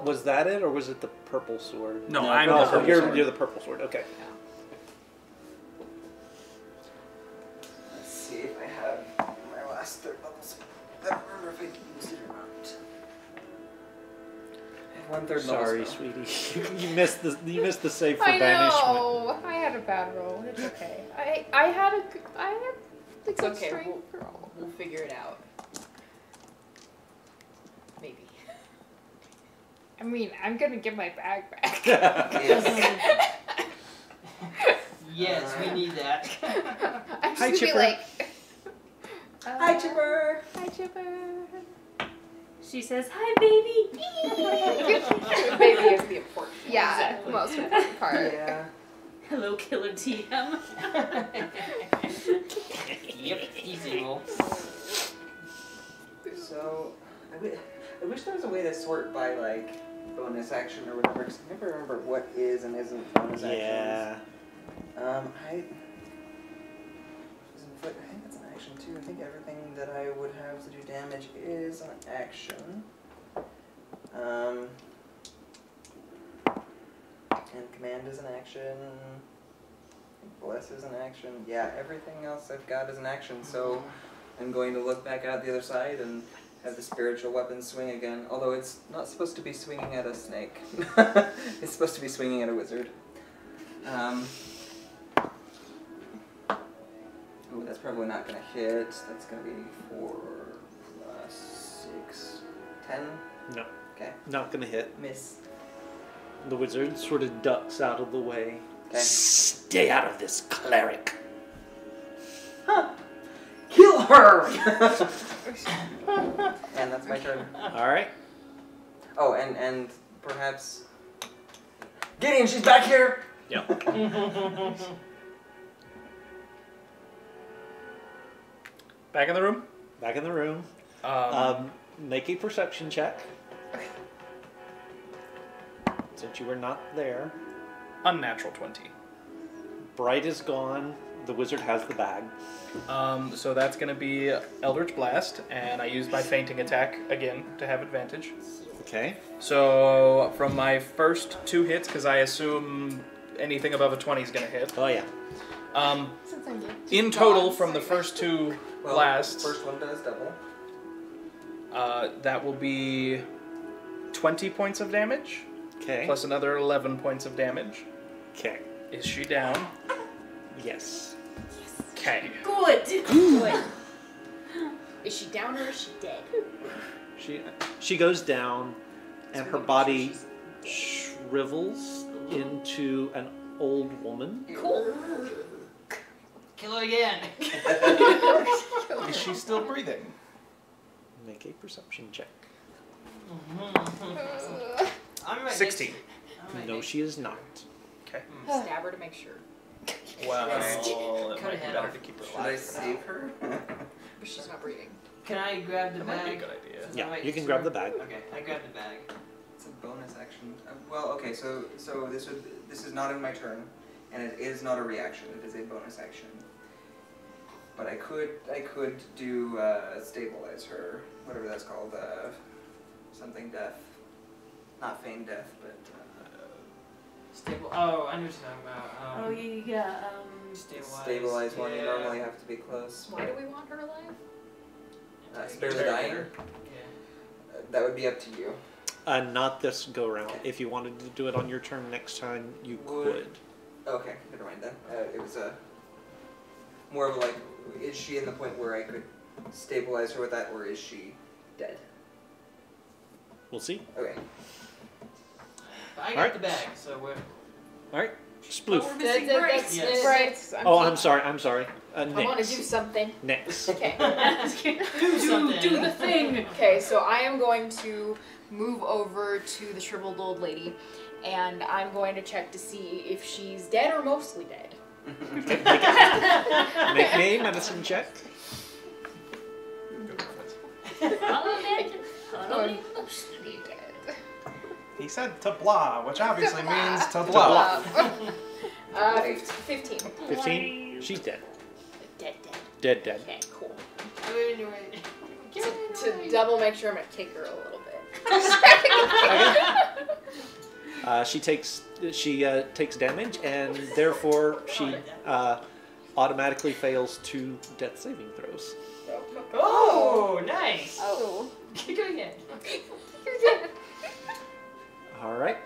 Was that it, or was it the purple sword? No, No, I'm purple the Oh, purple you're sword. the purple sword. Okay. Let's see if I have my last third level spell. I don't remember if I used it or not. I have 1/3 level Sorry, spell. sweetie. you missed the save for I banishment. know. I had a bad roll. It's okay. I had a It's good okay. strength roll. We'll figure it out. Maybe. I mean, I'm gonna get my bag back. Yes. Yes, we need that. I'm just Hi, gonna be Chipper. like. Hi, Chipper. Hi, Chipper. She says, "Hi, baby." Baby is the important. Yeah, Exactly. most important part. Yeah. Hello, Killer TM. Yep, easy roll. So, I wish there was a way to sort by like bonus action or whatever, because I never remember what is and isn't bonus Yeah. actions. I think that's an action too. I think everything that I would have to do damage is an action. And command is an action. Bless is an action. Yeah, everything else I've got is an action. So I'm going to look back out the other side and have the spiritual weapon swing again. Although it's not supposed to be swinging at a snake. It's supposed to be swinging at a wizard. Ooh, that's probably not going to hit. That's going to be 4 plus 6, 10. No, Okay, not gonna hit. miss. The wizard sort of ducks out of the way. Okay. Stay out of this, cleric. Kill her! And that's my turn. All right. Oh, and perhaps Gideon, she's back here. Yep. Back in the room. Back in the room. Make a perception check. Since you were not there. Unnatural 20. Bright is gone. The wizard has the bag. So that's going to be Eldritch Blast, and I used my fainting attack again to have advantage. Okay. So from my first 2 hits, because I assume anything above a 20 is going to hit. Oh yeah. Since I'm good. In total, from the first 2 blasts, First one does double. that will be 20 points of damage, Okay. plus another 11 points of damage. Okay. Is she down? Yes. Okay. Good. Good. Is she down or is she dead? She goes down, and her body shrivels into an old woman. Cool. Kill her again. Is she still breathing? Make a perception check. I'm 16. No, she is not. Okay. Stab her to make sure. Well, it Cut might her be head better off. to keep her Should I alive. save her? But she's not breathing. Can I grab the That bag? might be a good idea. Yeah, you can grab the bag. Okay, I grab the bag. It's a bonus action. Well, okay, so this is not in my turn, and it is not a reaction. It is a bonus action. But I could do stabilize her, whatever that's called, something death, not feign death, but Stable. Oh, I know what you're talking about. Oh yeah. stabilize one. You Yeah. normally have to be close. Why do we want her alive? Spare the dying. Yeah. That would be up to you. Not this go round. If you wanted to do it on your turn next time, you could. Okay, never mind then. It was more of like, is she in the point where I could stabilize her with that, or is she dead? We'll see. Okay. I got Alright. the bag, so we're. All right. Sploof. We're missing Bryce. Yes. Right. Oh, I'm sorry. I want to Next. do something. Next. Okay. Do the thing. Okay, so I am going to move over to the shriveled old lady, and I'm going to check to see if she's dead or mostly dead. Make me a medicine check. Only mostly dead. He said to blah, which obviously To blah. means to To blah. blah. 15. 15. She's dead. Dead. Dead. Okay, cool. Anyway. To double make sure I'm gonna kick her a little bit. She takes damage, and therefore she automatically fails 2 death saving throws. Oh, nice. Oh. Kick her again. All right.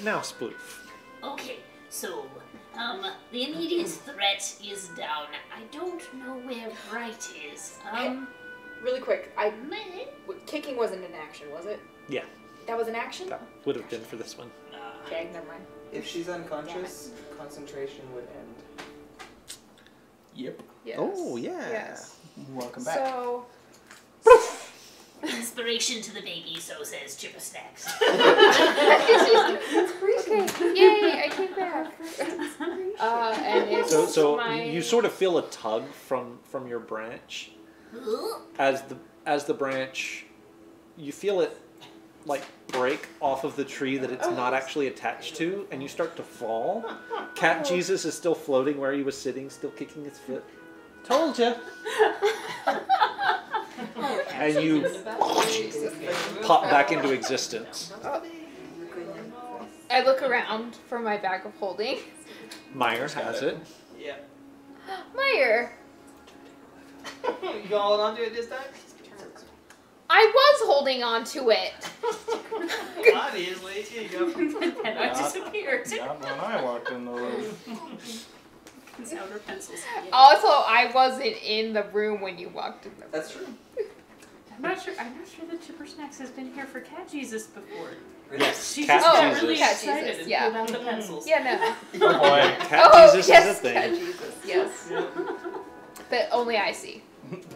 Now Sploof. Okay, so, the immediate threat is down. I don't know where Bright is. Really quick, Meh. kicking wasn't an action, was it? Yeah, That was an action? that would have been for this one. Okay, never mind. If she's unconscious, concentration would end. Yep. Yes. Oh yeah. Yes. Welcome back. So. Inspiration to the baby, so says Chipper Stacks. Okay. Yay! I came back. And it's So my... you sort of feel a tug from your branch as the branch, you feel it like break off of the tree that it's not actually attached to, and you start to fall. Cat Jesus is still floating where he was sitting, still kicking his foot. Told ya. And you pop back into existence. I look around for my bag of holding. Meyer has it. Yeah. Meyer, You gonna hold on to it this time? I was holding on to it. Obviously. Here you go. And I disappeared. Not when I walked in the room. Sounder pencils. Also, I wasn't in the room when you walked in the room. That's true. I'm not sure that Chipper Snacks has been here for Cat Jesus before. Yes, She Cat just got Jesus. really Cat excited Jesus, and yeah. pulled out the pencils. Yeah, no. Oh boy. Cat Jesus yes, is a thing. Cat Jesus, yes. That only I see.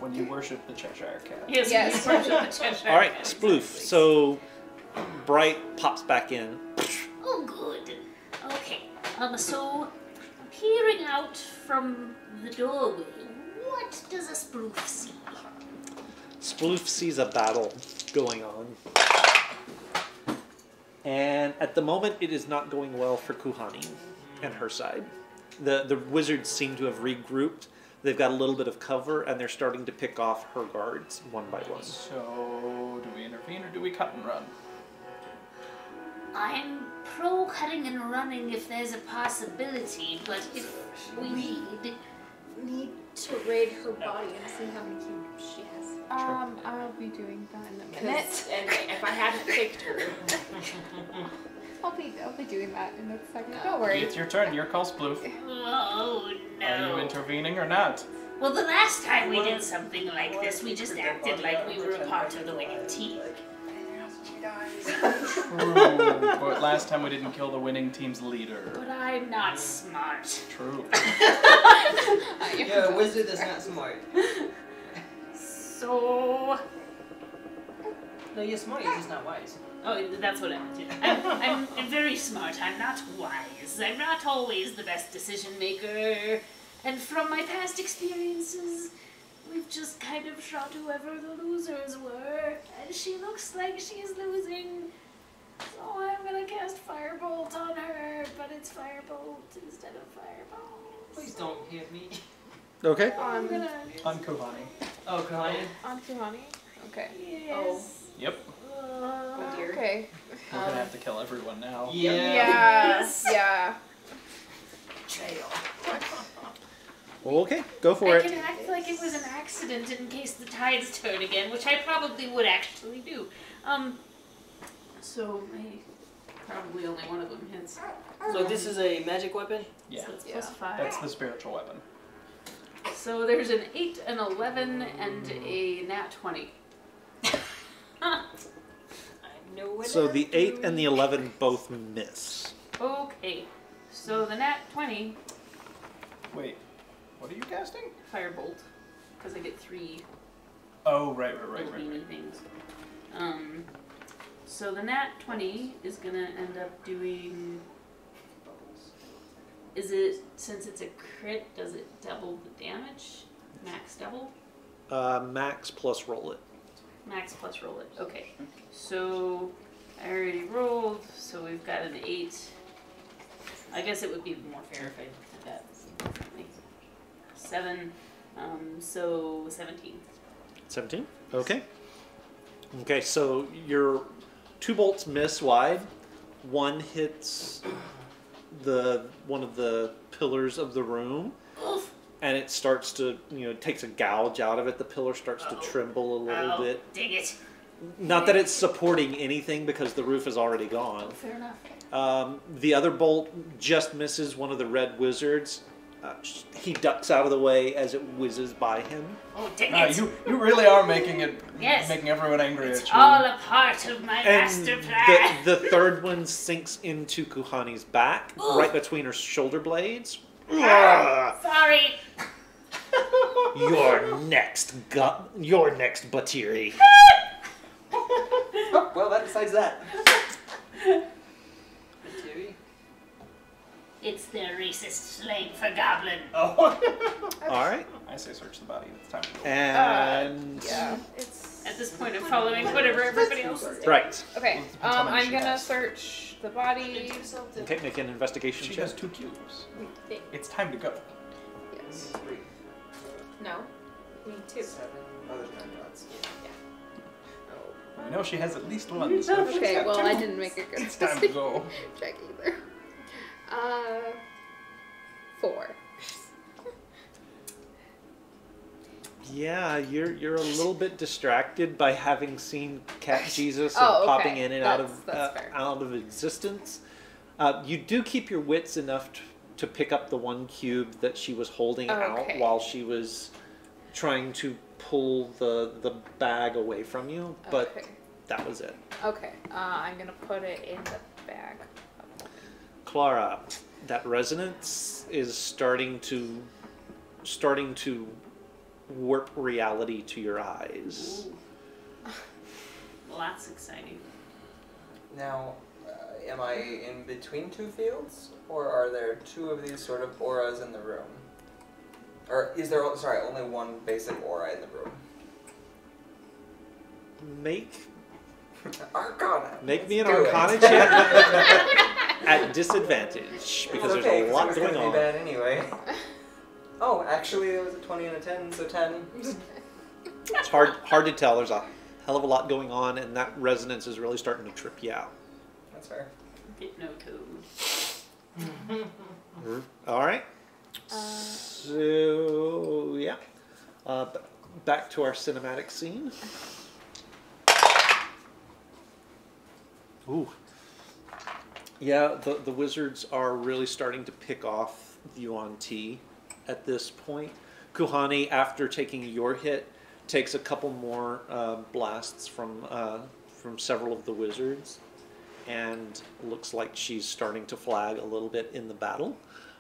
When you worship the Cheshire Cat. Yes. Yes. we worship the Cheshire All right, Cat. Sploof. So Bright pops back in. Oh, good. Okay, so, peering out from the doorway, what does a spoof see? Sploof sees a battle going on. And at the moment, it is not going well for Kuhani and her side. The wizards seem to have regrouped. They've got a little bit of cover, and they're starting to pick off her guards one by one. So, do we intervene or do we cut and run? I'm pro cutting and running if there's a possibility, but if we Need to raid her body and see how many cubes she has. I'll be doing that in a minute. And if I hadn't picked her, I'll be doing that in a second. Don't worry. It's your turn. Your call, Sploof. Oh no. Are you intervening or not? Well, the last time we did something like this, we just acted like we were a part of the winning team. True. But last time we didn't kill the winning team's leader. But I'm not smart. True. Yeah, a wizard is not smart. So... No, you're smart, you're just not wise. Oh, that's what I meant. I'm very smart. I'm not wise. I'm not always the best decision maker. And from my past experiences, we've just kind of shot whoever the losers were. And she looks like she's losing. So I'm gonna cast Firebolt on her, but it's Firebolt instead of Fireball. Please don't hit me. Okay. I'm gonna... On Kuhani. Oh, Kalani. On Kuhani? Okay. Yes. Yep. oh dear. Okay. We're gonna have to kill everyone now. Yeah. Yeah. Trail. Okay, go for I it. can act like it was an accident in case the tides turn again, which I probably would actually do. So probably only one of them hits. So this is a magic weapon? Yeah. So it's Yeah. plus 5. That's the spiritual weapon. So there's an 8, an 11, and a nat 20. I know what So I'm the 8 doing. and the 11 both miss. Okay. So the nat 20, Wait, what are you casting? Firebolt, because I get 3 Oh, right. little beanie things. So the nat 20 is gonna end up doing. Is it, since it's a crit, does it double the damage? Max double? Max plus roll it. Max plus roll it. Okay. So I already rolled, so we've got an 8. I guess it would be more fair if I did that. 7. So 17. 17? Okay. Okay, so your 2 bolts miss wide. One hits one of the pillars of the room, Oof. and it starts to, takes a gouge out of it. The pillar starts to tremble a little Oh, bit. dang it. Not that it's supporting anything because the roof is already gone. Fair enough. The other bolt just misses one of the red wizards. He ducks out of the way as it whizzes by him. Oh, dang Ah, it. you really are making Yes. everyone angry It's at you. all a part of my And master plan. the third one sinks into Kuhani's back, Ooh. right between her shoulder blades. Sorry. You're next, Batiri. Oh, well, that decides that. Terry? It's the racist slang for goblin. Oh. All right, I say search the body. It's time to go. and Yeah. It's At this point, I'm following whatever everybody else is doing. right. okay. Tell me what I'm she gonna has. search the body. Okay, make an investigation She check. has 2 cubes. We think. It's time to go. Yes. 3, No. We need 2. 7. Oh, there's 9 dots. I know she has at least one. So if she's Okay. got Well, 2, I didn't make a good It's time to go. check either. 4. Yeah, you're a little bit distracted by having seen Cat Jesus and Oh, okay. popping in and That's fair. out of existence. You do keep your wits enough to pick up the 1 cube that she was holding out Okay. while she was trying to pull the bag away from you, but Okay. that was it. Okay. I'm gonna put it in the bag. Clara, that resonance is starting to warp reality to your eyes. Ooh. Well, that's exciting. Now, am I in between 2 fields? Or are there 2 of these sort of auras in the room? Or is there, only one basic aura in the room? make Arcana. Make me an Let's do it. Arcana check at disadvantage because That's there's okay, a 'cause lot it was going gonna on. be bad anyway. Oh, actually, it was a 20 and a 10, so 10. It's hard to tell. There's a hell of a lot going on, and that resonance is really starting to trip you out. That's fair. Hypno code. All right. So yeah, back to our cinematic scene. Ooh. Yeah, the wizards are really starting to pick off Yuan Ti at this point. Kuhani, after taking your hit, takes a couple more blasts from several of the wizards, and looks like she's starting to flag a little bit in the battle.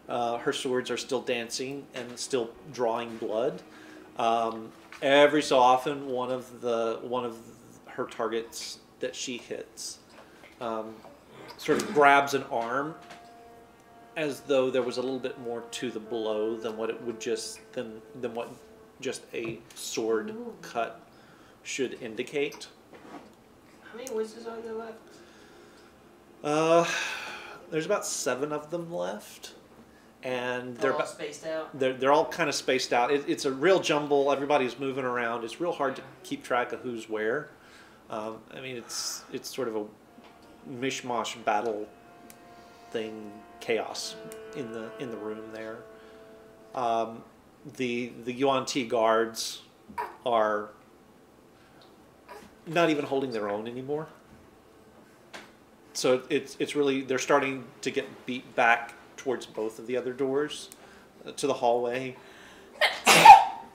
Her swords are still dancing and still drawing blood. Every so often, one of her targets that she hits sort of grabs an arm, as though there was a little bit more to the blow than what it would than what just a sword cut should indicate. How many wizards are there left? There's about 7 of them left, and They're all spaced out. They're all kind of spaced out. It's a real jumble. Everybody's moving around. It's real hard to keep track of who's where. I mean, it's sort of a mishmash battle thing, chaos in the room there. The Yuan Ti guards are not even holding their own anymore. So it's really, they're starting to get beat back towards both of the other doors, to the hallway.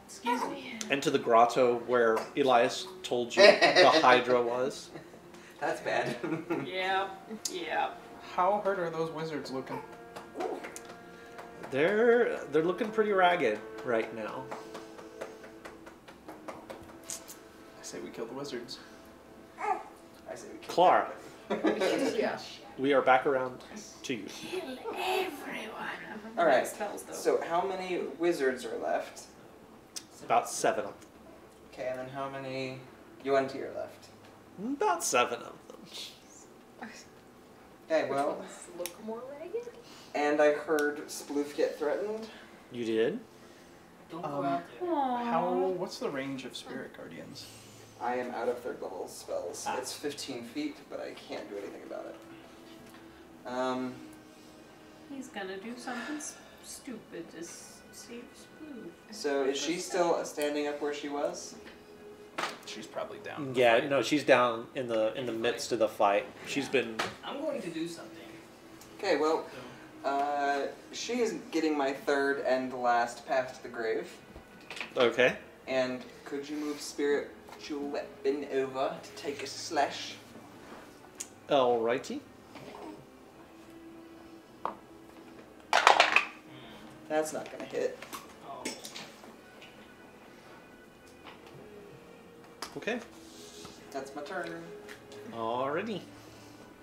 Excuse me. And to the grotto where Elias told you the Hydra was. That's bad. Yeah. Yeah. How hurt are those wizards looking? They're looking pretty ragged right now. I say we kill the wizards. I say we kill Clara, Yeah. we are back around to you. Kill everyone. Alright, Spells, though. so how many wizards are left? About 7 of them. Okay, and then how many UNT are left? About 7 of them. Okay, well, Which ones look more ragged? and I heard Sploof get threatened. You did? Don't go out there. What's the range of spirit guardians? I am out of 3rd level spells. It's 15 feet, but I can't do anything about it. He's gonna do something stupid to save Spoof. So is she still standing up where she was? She's probably down. Yeah, no, she's down in the midst of the fight. She's been... I'm going to do something. Okay, well, So, she is getting my 3rd and last path to the grave. Okay. And could you move spiritual weapon over to take a slash? Alrighty. That's not gonna hit. oh. Okay. That's my turn. Alrighty.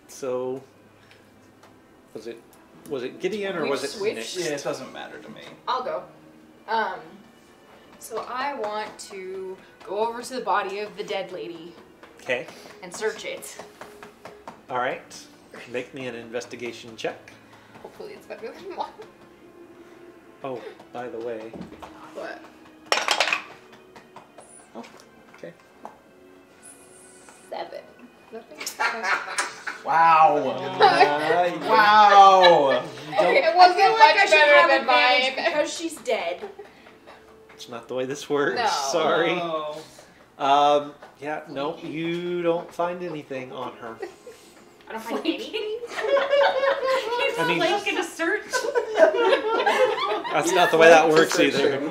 So, was it Gideon or We've was it switched? Nick? Yeah, it doesn't matter to me. I'll go. So I want to go over to the body of the dead lady Okay. and search it. Alright. Make me an investigation check. Hopefully it's better than 1. Oh, by the way. What? Oh, okay. 7. Nothing? Wow! Wow! It wasn't much better than mine. because she's dead. It's not the way this works. No. Sorry. Oh. Yeah, no, you don't find anything on her. I don't find anything. He's I mean- like in a search. That's not the way that works Search either. him.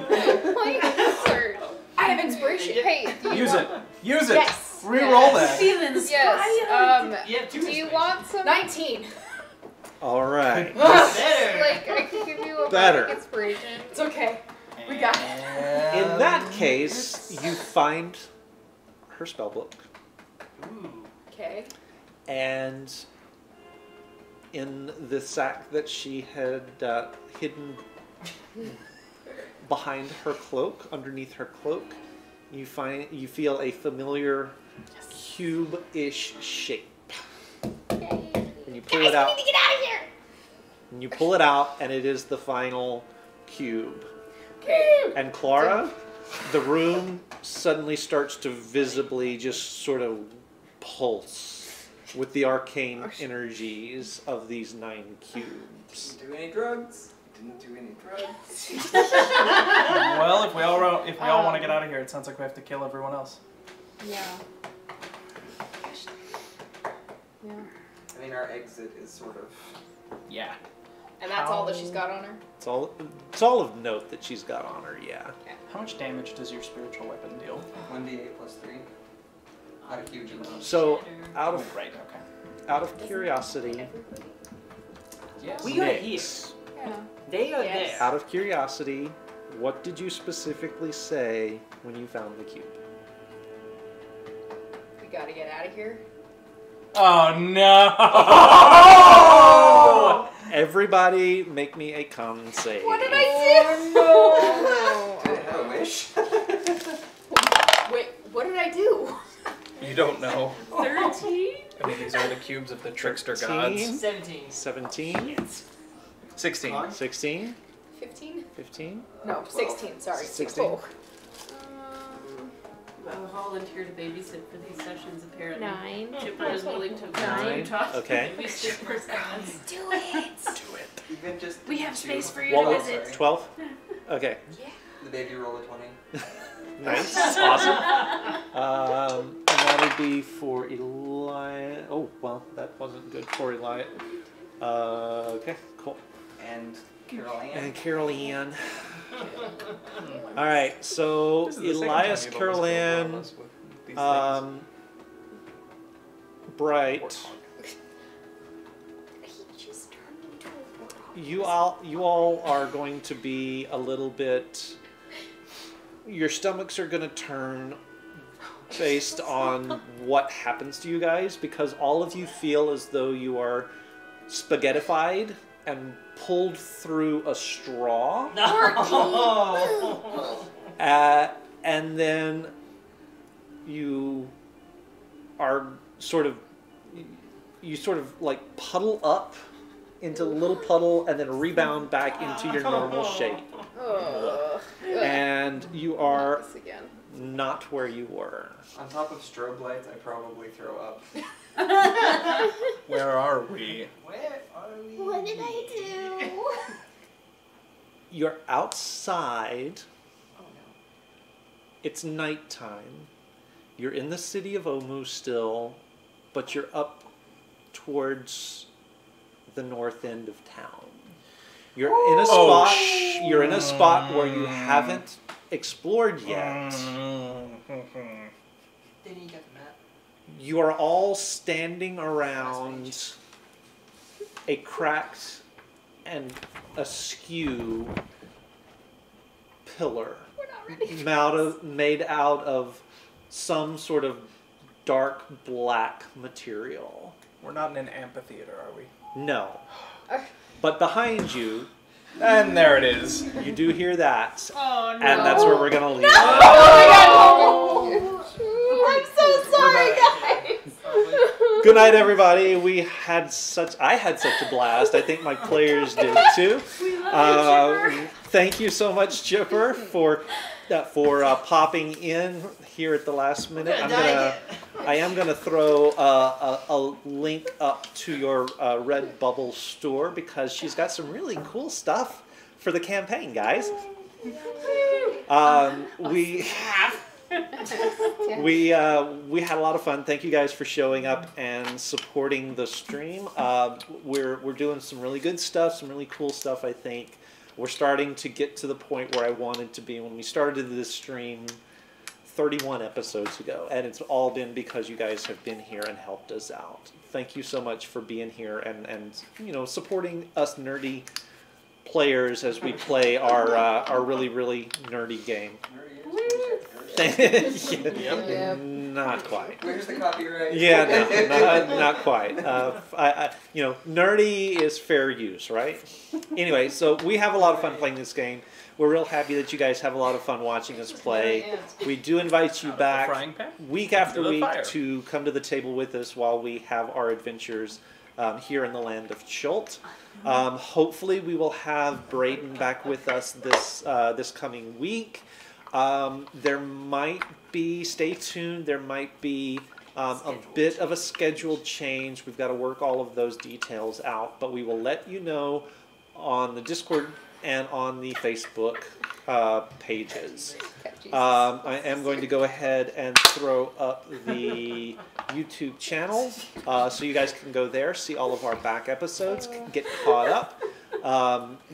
Like, search. I have inspiration. Hey, do you Use want, it! Use it! Yes. Reroll that! Feeling Yes. You have 2 Do you want some? 19. Alright. Better! Like, I can give you a Better. bardic inspiration. It's okay. We got it. In that case, you find her spellbook. Ooh. Okay. And in the sack that she had hidden behind her cloak, underneath her cloak, you feel a familiar cube-ish shape. Yay. And you pull Guys, it out. we need to get out of here. And you pull it out, and it is the final cube. Okay. And Clara, the room suddenly starts to visibly just sort of pulse with the arcane energies of these 9 cubes. Didn't do any drugs. Didn't do any drugs. Well, if we all want to get out of here, it sounds like we have to kill everyone else. Yeah. Yeah. I mean, our exit is sort of. Yeah. And that's all that she's got on her? It's all of note that she's got on her, yeah. How much damage does your spiritual weapon deal? 1d8 plus 3. Not a huge amount. So, out Oh, of right, okay. out of curiosity, Yes. We are here. Nyx, Yeah. They are Yes. there. out of curiosity, what did you specifically say when you found the cube? We gotta get out of here. Oh no! Everybody, make me a con save. What did I do? Did I have a wish? Wait, what did I do? You don't know. 13? I mean, these are the cubes of the trickster 13. gods. 17. 17, 16. 16, 15? 15. No, 16, sorry. 16. Oh. I volunteer to babysit for these sessions, apparently. 9. Chipper is willing to Nine. talk Okay. to babysit for sessions. Do it. Do it. Even just. We have space for you What to was visit. Sorry. 12? Okay. The baby roll a 20. Nice. Awesome. And that would be for Eli. Oh, well, that wasn't good for Eli. Okay, cool. And Carol Ann. And Carol Ann. All right, so This is the second Elias, time you've Carol almost killed one Ann, of us with these Bright. He just turned into a warthog. You all are going to be a little bit. Your stomachs are going to turn based on what happens to you guys, because all of you feel as though you are spaghettified and pulled through a straw. No! And then you are sort of like puddle up into a little puddle and then rebound back into your normal shape. Ugh. And you are This again. not where you were. On top of strobe lights, I probably throw up. Where are we? Where are we? What did I do? You're outside. Oh no. It's nighttime. You're in the city of Omu still, but you're up towards the north end of town. You're in a Oh, spot. You're in a spot where you haven't explored yet. Didn't you get the map? You are all standing around a cracked and askew pillar made out of some sort of dark black material. We're not in an amphitheater, are we? No. But behind you, And there it is. you do hear that. Oh no. And that's where we're going to leave it. Oh I'm so sorry, guys. Good night, everybody. I had such a blast. I think my players did too. We love you, Chipper. Thank you so much, Chipper, for popping in here at the last minute. I am gonna throw a link up to your Redbubble store because she's got some really cool stuff for the campaign, guys. We had a lot of fun. Thank you guys for showing up and supporting the stream. We're doing some really good stuff, some really cool stuff, I think. We're starting to get to the point where I wanted to be when we started this stream 31 episodes ago, and it's all been because you guys have been here and helped us out. Thank you so much for being here and supporting us nerdy players as we play our really, really nerdy game. Yep. Not quite. Where's the copyright? Yeah, no, not quite. Nerdy is fair use, right? Anyway, so we have a lot of fun playing this game. We're real happy that you guys have a lot of fun watching us play. Yeah. We do invite you Out of the back frying pan week after into the week fire. to come to the table with us while we have our adventures here in the land of Chult. Hopefully we will have Braden back with us this coming week. There might be, stay tuned, there might be a bit of a scheduled change. We've got to work all of those details out, but we will let you know on the Discord and on the Facebook pages. I am going to go ahead and throw up the YouTube channel so you guys can go there, see all of our back episodes, get caught up.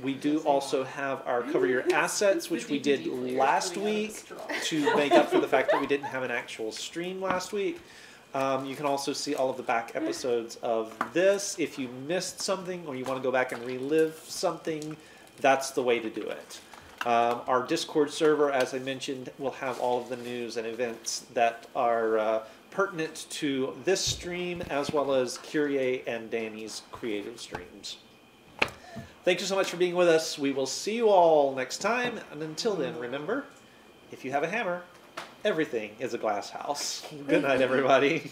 We do also have our Cover Your Assets, which we did last week to make up for the fact that we didn't have an actual stream last week. You can also see all of the back episodes of this. If you missed something or you want to go back and relive something, that's the way to do it. Our Discord server, as I mentioned, will have all of the news and events that are pertinent to this stream, as well as Kyrie and Danny's creative streams. Thank you so much for being with us. We will see you all next time. And until then, remember, if you have a hammer, everything is a glass house. Good night, everybody.